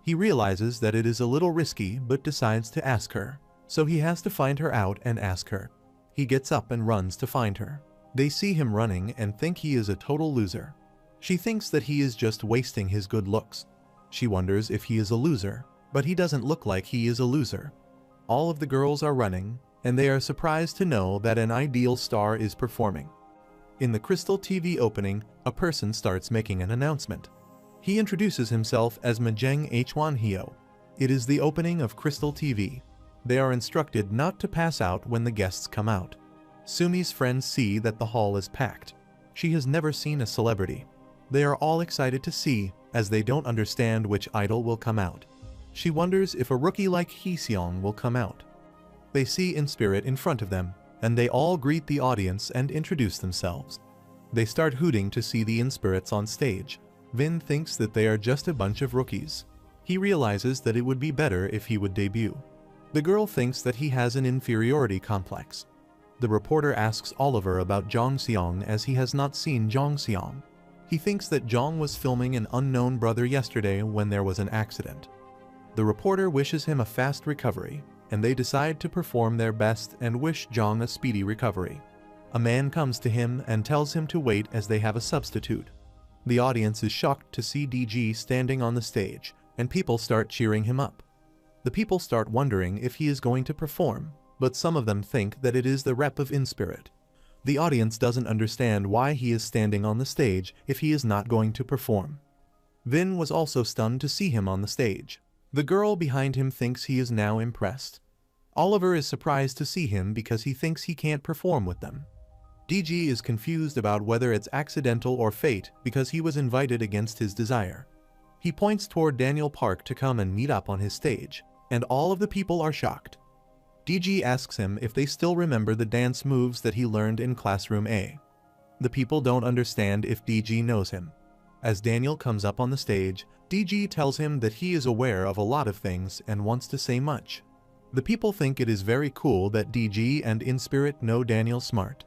He realizes that it is a little risky but decides to ask her, so he has to find her out and ask her. He gets up and runs to find her. They see him running and think he is a total loser. She thinks that he is just wasting his good looks. She wonders if he is a loser, but he doesn't look like he is a loser. All of the girls are running, and they are surprised to know that an ideal star is performing. In the Crystal TV opening, a person starts making an announcement. He introduces himself as Majeng Hwan Hyo. It is the opening of Crystal TV. They are instructed not to pass out when the guests come out. Sumi's friends see that the hall is packed. She has never seen a celebrity. They are all excited to see, as they don't understand which idol will come out. She wonders if a rookie like Hee-seong will come out. They see In-Spirit in front of them, and they all greet the audience and introduce themselves. They start hooting to see the In-Spirits on stage. Vin thinks that they are just a bunch of rookies. He realizes that it would be better if he would debut. The girl thinks that he has an inferiority complex. The reporter asks Oliver about Jong Seong as he has not seen Jong Seong. He thinks that Jong was filming an unknown brother yesterday when there was an accident. The reporter wishes him a fast recovery, and they decide to perform their best and wish Jong a speedy recovery. A man comes to him and tells him to wait as they have a substitute. The audience is shocked to see DG standing on the stage, and people start cheering him up. The people start wondering if he is going to perform, but some of them think that it is the rep of In-Spirit. The audience doesn't understand why he is standing on the stage if he is not going to perform. Vin was also stunned to see him on the stage. The girl behind him thinks he is now impressed. Oliver is surprised to see him because he thinks he can't perform with them. DG is confused about whether it's accidental or fate because he was invited against his desire. He points toward Daniel Park to come and meet up on his stage, and all of the people are shocked. DG asks him if they still remember the dance moves that he learned in Classroom A. The people don't understand if DG knows him. As Daniel comes up on the stage, DG tells him that he is aware of a lot of things and wants to say much. The people think it is very cool that DG and In-Spirit know Daniel smart.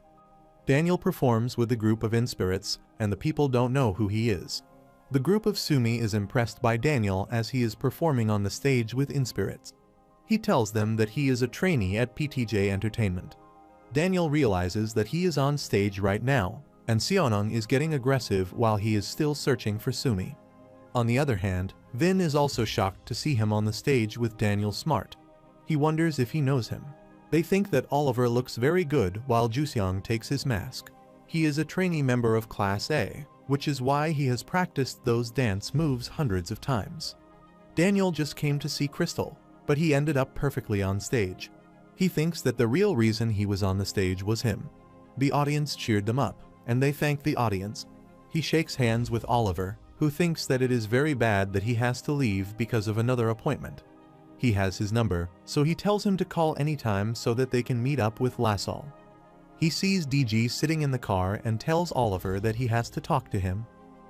Daniel performs with the group of In-Spirits, and the people don't know who he is. The group of Sumi is impressed by Daniel as he is performing on the stage with In-Spirits. He tells them that he is a trainee at PTJ Entertainment. Daniel realizes that he is on stage right now, and Seonung is getting aggressive while he is still searching for Sumi. On the other hand, Vin is also shocked to see him on the stage with Daniel Smart. He wonders if he knows him. They think that Oliver looks very good while Juseong takes his mask. He is a trainee member of Class A, which is why he has practiced those dance moves hundreds of times. Daniel just came to see Crystal, but he ended up perfectly on stage. He thinks that the real reason he was on the stage was him. The audience cheered them up, and they thank the audience. He shakes hands with Oliver, who thinks that it is very bad that he has to leave because of another appointment. He has his number, so he tells him to call anytime so that they can meet up with Lassol. He sees DG sitting in the car and tells Oliver that he has to talk to him.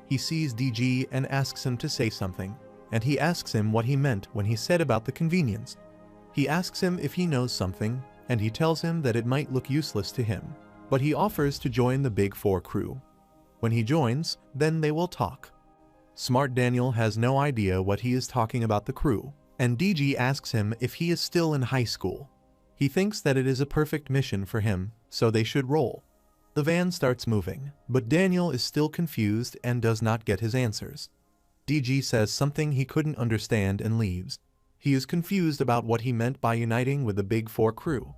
He sees DG and asks him to say something, and he asks him what he meant when he said about the convenience. He asks him if he knows something, and he tells him that it might look useless to him, but he offers to join the Big Four crew. When he joins, then they will talk. Smart Daniel has no idea what he is talking about the crew. and DG asks him if he is still in high school. He thinks that it is a perfect mission for him, so they should roll. The van starts moving, but Daniel is still confused and does not get his answers. DG says something he couldn't understand and leaves. He is confused about what he meant by uniting with the Big Four crew.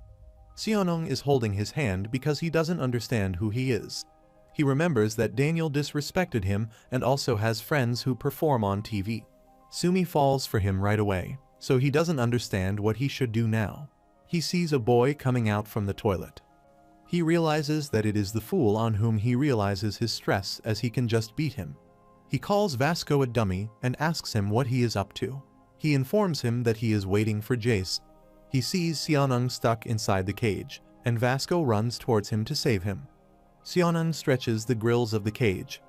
Seonung is holding his hand because he doesn't understand who he is. He remembers that Daniel disrespected him and also has friends who perform on TV. Sumi falls for him right away, so he doesn't understand what he should do now. He sees a boy coming out from the toilet. He realizes that it is the fool on whom he realizes his stress as he can just beat him. He calls Vasco a dummy and asks him what he is up to. He informs him that he is waiting for Jace. He sees Seonung stuck inside the cage, and Vasco runs towards him to save him. Seonung stretches the grills of the cage.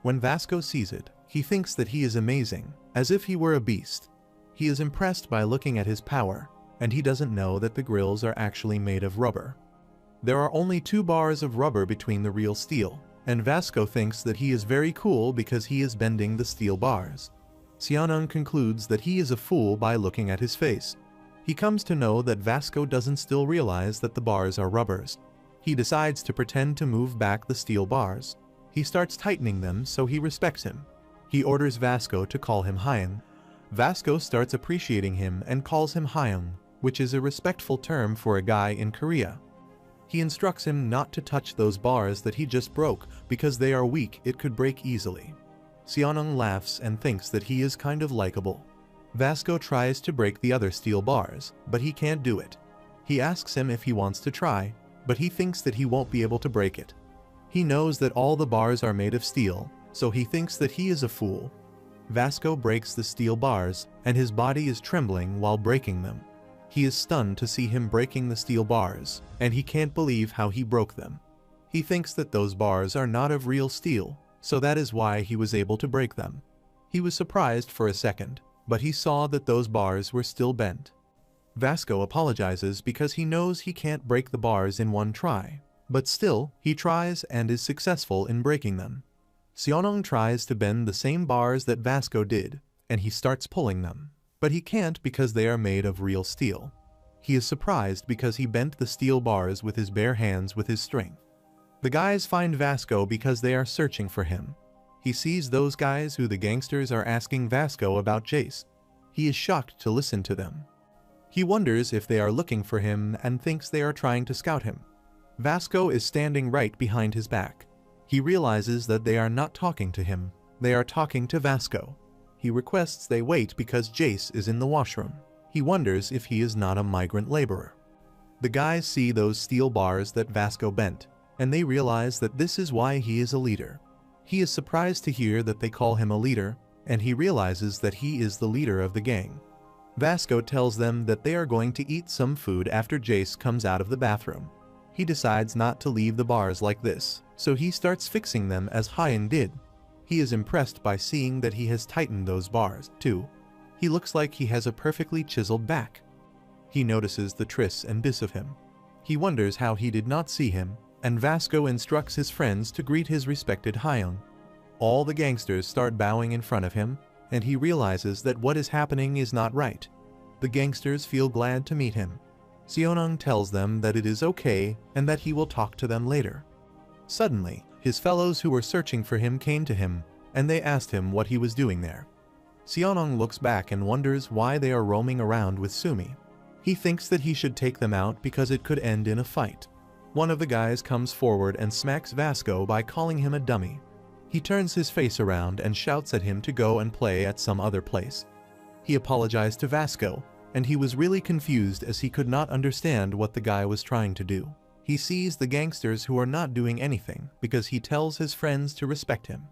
When Vasco sees it, he thinks that he is amazing, as if he were a beast. He is impressed by looking at his power, and he doesn't know that the grills are actually made of rubber. There are only 2 bars of rubber between the real steel, and Vasco thinks that he is very cool because he is bending the steel bars. Seonung concludes that he is a fool by looking at his face. He comes to know that Vasco doesn't still realize that the bars are rubbers. He decides to pretend to move back the steel bars. He starts tightening them so he respects him. He orders Vasco to call him Hyung. Vasco starts appreciating him and calls him Hyung, which is a respectful term for a guy in Korea. He instructs him not to touch those bars that he just broke because they are weak, it could break easily. Seonung laughs and thinks that he is kind of likable. Vasco tries to break the other steel bars, but he can't do it. He asks him if he wants to try, but he thinks that he won't be able to break it. He knows that all the bars are made of steel, so he thinks that he is a fool. Vasco breaks the steel bars, and his body is trembling while breaking them. He is stunned to see him breaking the steel bars, and he can't believe how he broke them. He thinks that those bars are not of real steel, so that is why he was able to break them. He was surprised for a second, but he saw that those bars were still bent. Vasco apologizes because he knows he can't break the bars in one try, but still, he tries and is successful in breaking them. Seonung tries to bend the same bars that Vasco did, and he starts pulling them. But he can't because they are made of real steel. He is surprised because he bent the steel bars with his bare hands with his strength. The guys find Vasco because they are searching for him. He sees those guys who the gangsters are asking Vasco about Jace. He is shocked to listen to them. He wonders if they are looking for him and thinks they are trying to scout him. Vasco is standing right behind his back. He realizes that they are not talking to him. They are talking to Vasco. He requests they wait because Jace is in the washroom. He wonders if he is not a migrant laborer. The guys see those steel bars that Vasco bent, and they realize that this is why he is a leader. He is surprised to hear that they call him a leader, and he realizes that he is the leader of the gang. Vasco tells them that they are going to eat some food after Jace comes out of the bathroom. He decides not to leave the bars like this, so he starts fixing them as Hyun did. He is impressed by seeing that he has tightened those bars, too. He looks like he has a perfectly chiseled back. He notices the tris and bis of him. He wonders how he did not see him, and Vasco instructs his friends to greet his respected Hyung. All the gangsters start bowing in front of him, and he realizes that what is happening is not right. The gangsters feel glad to meet him. Seonung tells them that it is okay and that he will talk to them later. Suddenly, his fellows who were searching for him came to him, and they asked him what he was doing there. Seonung looks back and wonders why they are roaming around with Sumi. He thinks that he should take them out because it could end in a fight. One of the guys comes forward and smacks Vasco by calling him a dummy. He turns his face around and shouts at him to go and play at some other place. He apologized to Vasco, and he was really confused as he could not understand what the guy was trying to do. He sees the gangsters who are not doing anything because he tells his friends to respect him.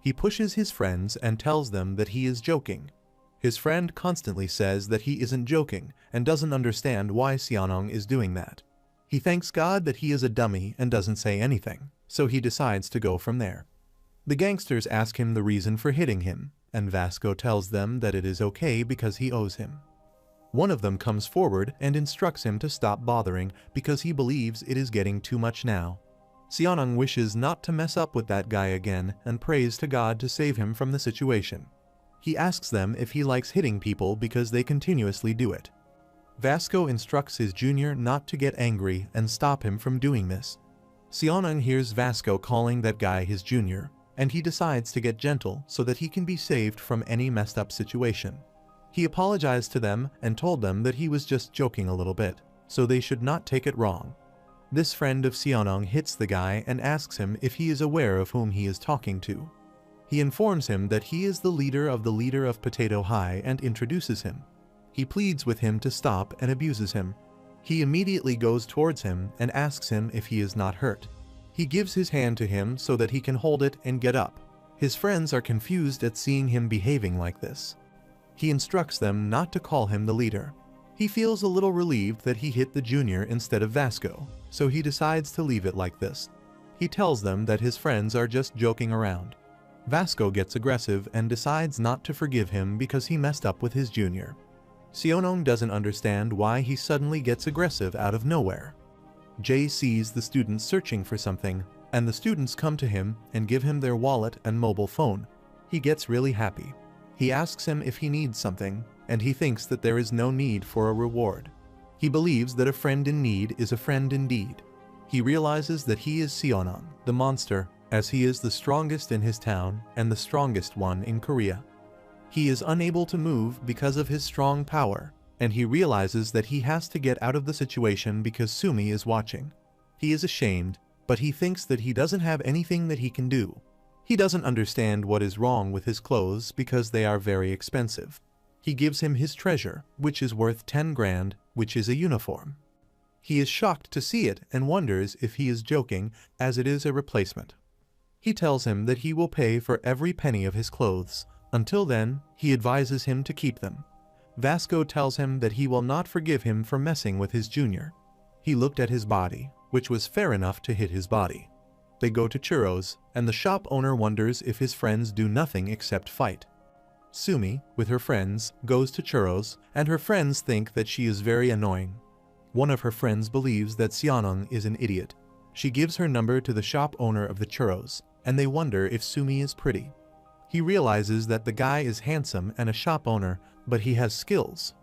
He pushes his friends and tells them that he is joking. His friend constantly says that he isn't joking and doesn't understand why Seonung is doing that. He thanks God that he is a dummy and doesn't say anything, so he decides to go from there. The gangsters ask him the reason for hitting him, and Vasco tells them that it is okay because he owes him. One of them comes forward and instructs him to stop bothering because he believes it is getting too much now. Seonung wishes not to mess up with that guy again and prays to God to save him from the situation. He asks them if he likes hitting people because they continuously do it. Vasco instructs his junior not to get angry and stop him from doing this. Seonung hears Vasco calling that guy his junior, and he decides to get gentle so that he can be saved from any messed up situation. He apologized to them and told them that he was just joking a little bit, so they should not take it wrong. This friend of Seonung hits the guy and asks him if he is aware of whom he is talking to. He informs him that he is the leader of Potato High and introduces him. He pleads with him to stop and abuses him. He immediately goes towards him and asks him if he is not hurt. He gives his hand to him so that he can hold it and get up. His friends are confused at seeing him behaving like this. He instructs them not to call him the leader. He feels a little relieved that he hit the junior instead of Vasco, so he decides to leave it like this. He tells them that his friends are just joking around. Vasco gets aggressive and decides not to forgive him because he messed up with his junior. Seonung doesn't understand why he suddenly gets aggressive out of nowhere. Jae sees the students searching for something, and the students come to him and give him their wallet and mobile phone. He gets really happy. He asks him if he needs something, and he thinks that there is no need for a reward. He believes that a friend in need is a friend indeed. He realizes that he is Seonung, the monster, as he is the strongest in his town and the strongest one in Korea. He is unable to move because of his strong power, and he realizes that he has to get out of the situation because Sumi is watching. He is ashamed, but he thinks that he doesn't have anything that he can do. He doesn't understand what is wrong with his clothes because they are very expensive. He gives him his treasure, which is worth 10 grand, which is a uniform. He is shocked to see it and wonders if he is joking, as it is a replacement. He tells him that he will pay for every penny of his clothes. Until then, he advises him to keep them. Vasco tells him that he will not forgive him for messing with his junior. He looked at his body, which was fair enough to hit his body. They go to churros, and the shop owner wonders if his friends do nothing except fight. Sumi, with her friends, goes to churros, and her friends think that she is very annoying. One of her friends believes that Seonung is an idiot. She gives her number to the shop owner of the churros, and they wonder if Sumi is pretty. He realizes that the guy is handsome and a shop owner, but he has skills.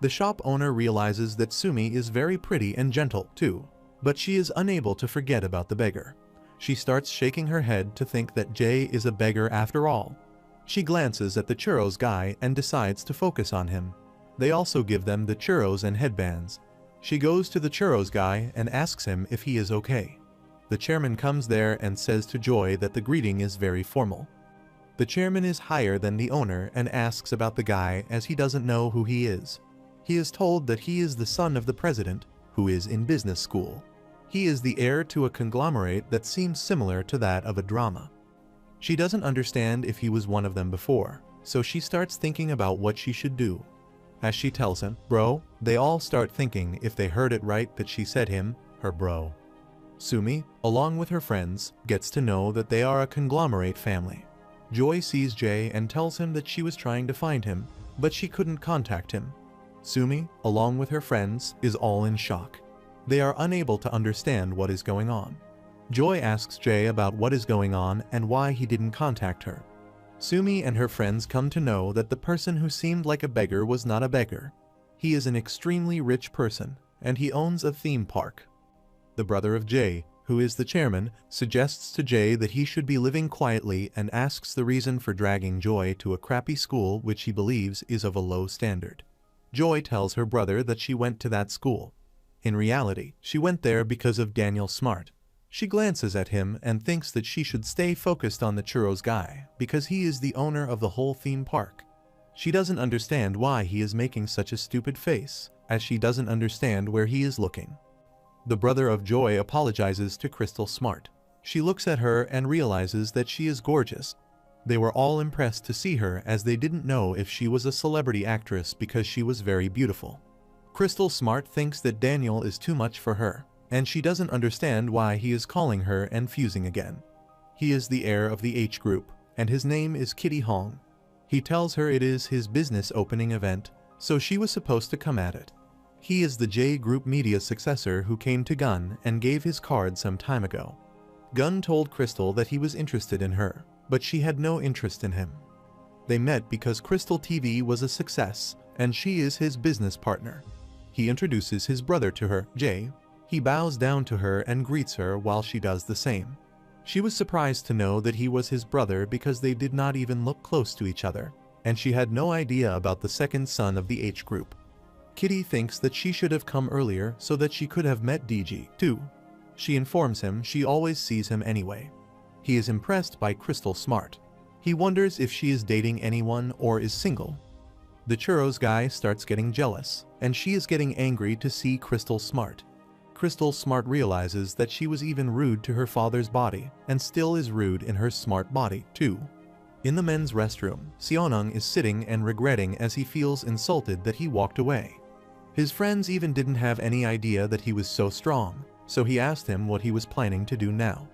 The shop owner realizes that Sumi is very pretty and gentle too, but she is unable to forget about the beggar. She starts shaking her head to think that Jae is a beggar after all. She glances at the churros guy and decides to focus on him. They also give them the churros and headbands. She goes to the churros guy and asks him if he is okay. The chairman comes there and says to Joy that the greeting is very formal. The chairman is higher than the owner and asks about the guy as he doesn't know who he is. He is told that he is the son of the president, who is in business school. He is the heir to a conglomerate that seems similar to that of a drama. She doesn't understand if he was one of them before, so she starts thinking about what she should do. As she tells him, bro, they all start thinking if they heard it right that she said him, her bro. Sumi, along with her friends, gets to know that they are a conglomerate family. Joy sees Jae and tells him that she was trying to find him, but she couldn't contact him. Sumi, along with her friends, is all in shock. They are unable to understand what is going on. Joy asks Jae about what is going on and why he didn't contact her. Sumi and her friends come to know that the person who seemed like a beggar was not a beggar. He is an extremely rich person, and he owns a theme park. The brother of Jae, who is the chairman, suggests to Jae that he should be living quietly and asks the reason for dragging Joy to a crappy school which he believes is of a low standard. Joy tells her brother that she went to that school. In reality, she went there because of Daniel Smart. She glances at him and thinks that she should stay focused on the churros guy because he is the owner of the whole theme park. She doesn't understand why he is making such a stupid face, as she doesn't understand where he is looking. The brother of Joy apologizes to Crystal Smart. She looks at her and realizes that she is gorgeous. They were all impressed to see her as they didn't know if she was a celebrity actress because she was very beautiful. Crystal Smart thinks that Daniel is too much for her, and she doesn't understand why he is calling her and fusing again. He is the heir of the H group, and his name is Kitty Hong. He tells her it is his business opening event, so she was supposed to come at it. He is the J Group media successor who came to Gun and gave his card some time ago. Gun told Crystal that he was interested in her, but she had no interest in him. They met because Crystal TV was a success, and she is his business partner. He introduces his brother to her, Jay. He bows down to her and greets her while she does the same. She was surprised to know that he was his brother because they did not even look close to each other, and she had no idea about the second son of the H group. Kitty thinks that she should have come earlier so that she could have met DG, too. She informs him she always sees him anyway. He is impressed by Crystal Smart. He wonders if she is dating anyone or is single. The churros guy starts getting jealous, and she is getting angry to see Crystal Smart. Crystal Smart realizes that she was even rude to her father's body, and still is rude in her smart body, too. In the men's restroom, Seonung is sitting and regretting as he feels insulted that he walked away. His friends even didn't have any idea that he was so strong, so he asked him what he was planning to do now.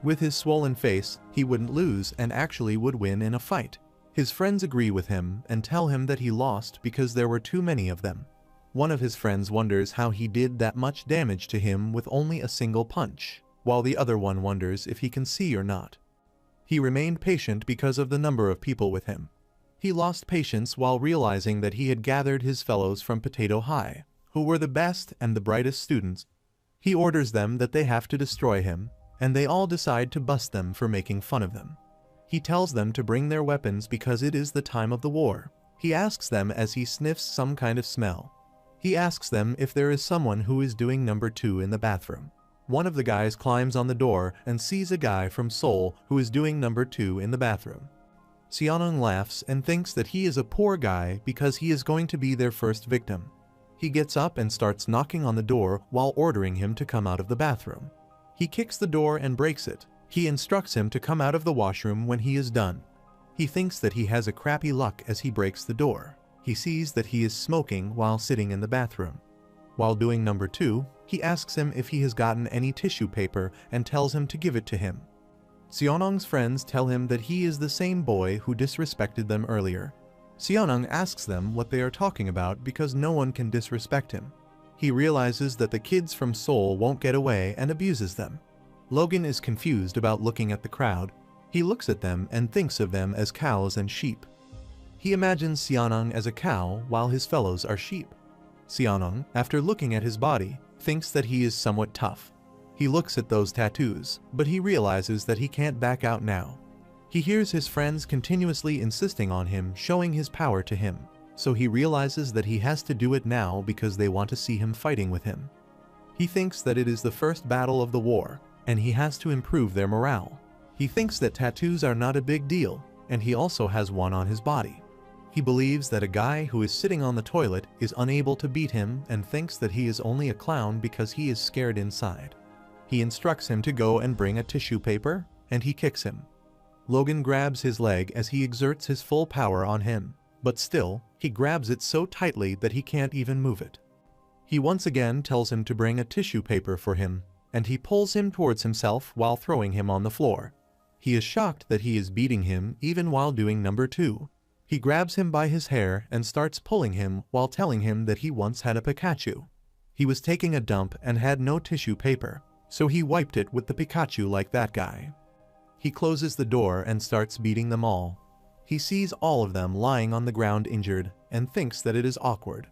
With his swollen face, he wouldn't lose and actually would win in a fight. His friends agree with him and tell him that he lost because there were too many of them. One of his friends wonders how he did that much damage to him with only a single punch, while the other one wonders if he can see or not. He remained patient because of the number of people with him. He lost patience while realizing that he had gathered his fellows from Potato High, who were the best and the brightest students. He orders them that they have to destroy him, and they all decide to bust them for making fun of them. He tells them to bring their weapons because it is the time of the war. He asks them as he sniffs some kind of smell. He asks them if there is someone who is doing number 2 in the bathroom. One of the guys climbs on the door and sees a guy from Seoul who is doing number 2 in the bathroom. Seonung laughs and thinks that he is a poor guy because he is going to be their first victim. He gets up and starts knocking on the door while ordering him to come out of the bathroom. He kicks the door and breaks it. He instructs him to come out of the washroom when he is done. He thinks that he has a crappy luck as he breaks the door. He sees that he is smoking while sitting in the bathroom. While doing number 2, he asks him if he has gotten any tissue paper and tells him to give it to him. Seonung's friends tell him that he is the same boy who disrespected them earlier. Seonung asks them what they are talking about because no one can disrespect him. He realizes that the kids from Seoul won't get away and abuses them. Logan is confused about looking at the crowd. He looks at them and thinks of them as cows and sheep. He imagines Seonung as a cow while his fellows are sheep. Seonung, after looking at his body, thinks that he is somewhat tough. He looks at those tattoos, but he realizes that he can't back out now. He hears his friends continuously insisting on him showing his power to him, so he realizes that he has to do it now because they want to see him fighting with him. He thinks that it is the first battle of the war, and he has to improve their morale. He thinks that tattoos are not a big deal, and he also has one on his body. He believes that a guy who is sitting on the toilet is unable to beat him and thinks that he is only a clown because he is scared inside. He instructs him to go and bring a tissue paper, and he kicks him. Logan grabs his leg as he exerts his full power on him, but still, he grabs it so tightly that he can't even move it. He once again tells him to bring a tissue paper for him, and he pulls him towards himself while throwing him on the floor. He is shocked that he is beating him even while doing number 2. He grabs him by his hair and starts pulling him while telling him that he once had a Pikachu. He was taking a dump and had no tissue paper, so he wiped it with the Pikachu like that guy. He closes the door and starts beating them all. He sees all of them lying on the ground injured and thinks that it is awkward.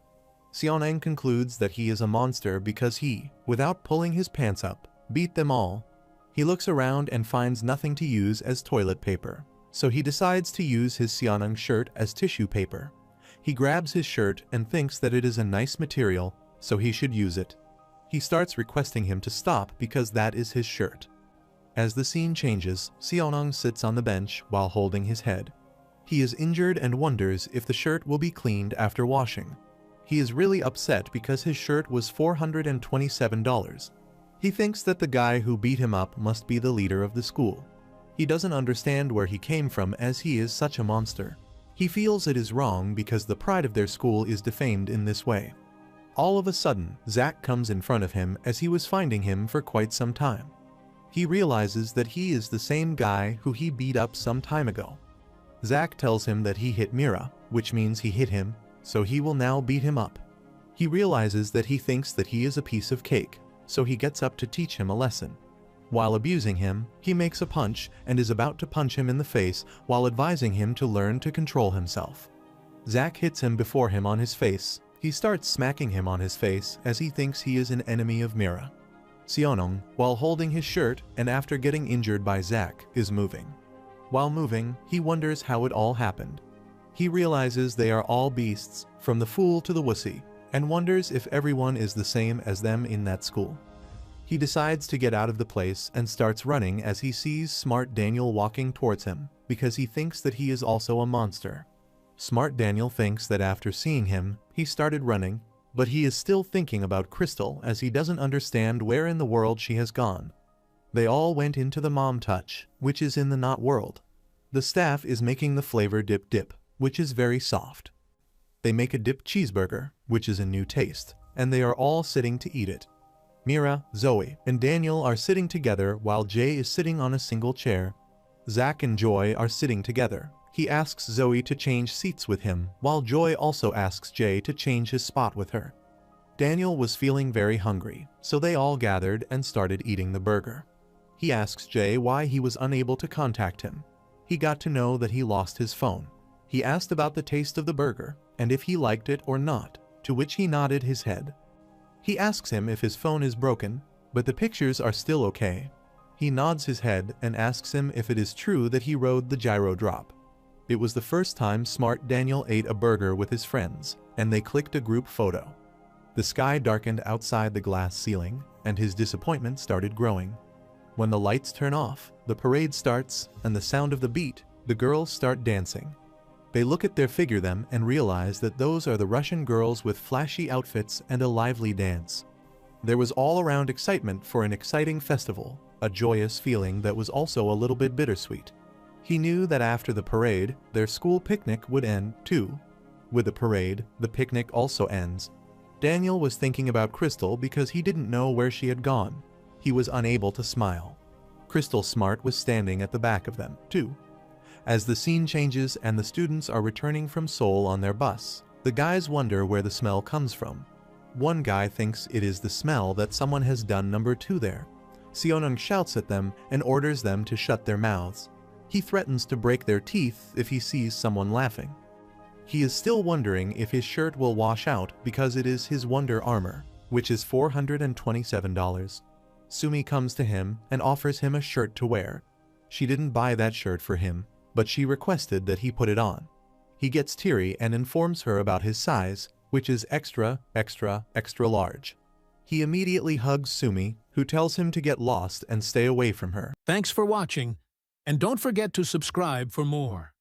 Seonang concludes that he is a monster because he, without pulling his pants up, beat them all. He looks around and finds nothing to use as toilet paper, so he decides to use his Seonang shirt as tissue paper. He grabs his shirt and thinks that it is a nice material, so he should use it. He starts requesting him to stop because that is his shirt. As the scene changes, Seonang sits on the bench while holding his head. He is injured and wonders if the shirt will be cleaned after washing. He is really upset because his shirt was $427. He thinks that the guy who beat him up must be the leader of the school. He doesn't understand where he came from as he is such a monster. He feels it is wrong because the pride of their school is defamed in this way. All of a sudden, Zach comes in front of him as he was finding him for quite some time. He realizes that he is the same guy who he beat up some time ago. Zach tells him that he hit Mira, which means he hit him, so he will now beat him up. He realizes that he thinks that he is a piece of cake, so he gets up to teach him a lesson. While abusing him, he makes a punch and is about to punch him in the face while advising him to learn to control himself. Zack hits him before him on his face. He starts smacking him on his face as he thinks he is an enemy of Mira. Seonong, while holding his shirt and after getting injured by Zack, is moving. While moving, he wonders how it all happened. He realizes they are all beasts, from the fool to the wussy, and wonders if everyone is the same as them in that school. He decides to get out of the place and starts running as he sees Smart Daniel walking towards him, because he thinks that he is also a monster. Smart Daniel thinks that after seeing him, he started running, but he is still thinking about Crystal as he doesn't understand where in the world she has gone. They all went into the Mom Touch, which is in the Not world. The staff is making the flavor dip, which is very soft. They make a dip cheeseburger, which is a new taste, and they are all sitting to eat it. Mira, Zoe, and Daniel are sitting together while Jay is sitting on a single chair. Zack and Joy are sitting together. He asks Zoe to change seats with him, while Joy also asks Jay to change his spot with her. Daniel was feeling very hungry, so they all gathered and started eating the burger. He asks Jay why he was unable to contact him. He got to know that he lost his phone. He asked about the taste of the burger, and if he liked it or not, to which he nodded his head. He asks him if his phone is broken, but the pictures are still okay. He nods his head and asks him if it is true that he rode the gyro drop. It was the first time Smart Daniel ate a burger with his friends, and they clicked a group photo. The sky darkened outside the glass ceiling, and his disappointment started growing. When the lights turn off, the parade starts, and the sound of the beat, the girls start dancing. They look at their figure them and realize that those are the Russian girls with flashy outfits and a lively dance. There was all-around excitement for an exciting festival, a joyous feeling that was also a little bit bittersweet. He knew that after the parade, their school picnic would end too. With the parade, the picnic also ends. Daniel was thinking about Crystal because he didn't know where she had gone. He was unable to smile. Crystal Smart was standing at the back of them too. As the scene changes and the students are returning from Seoul on their bus, the guys wonder where the smell comes from. One guy thinks it is the smell that someone has done number 2 there. Seonung shouts at them and orders them to shut their mouths. He threatens to break their teeth if he sees someone laughing. He is still wondering if his shirt will wash out because it is his Wonder Armor, which is $427. Sumi comes to him and offers him a shirt to wear. She didn't buy that shirt for him, but she requested that he put it on. He gets teary and informs her about his size, which is extra, extra, extra large. He immediately hugs Sumi, who tells him to get lost and stay away from her. Thanks for watching, and don't forget to subscribe for more.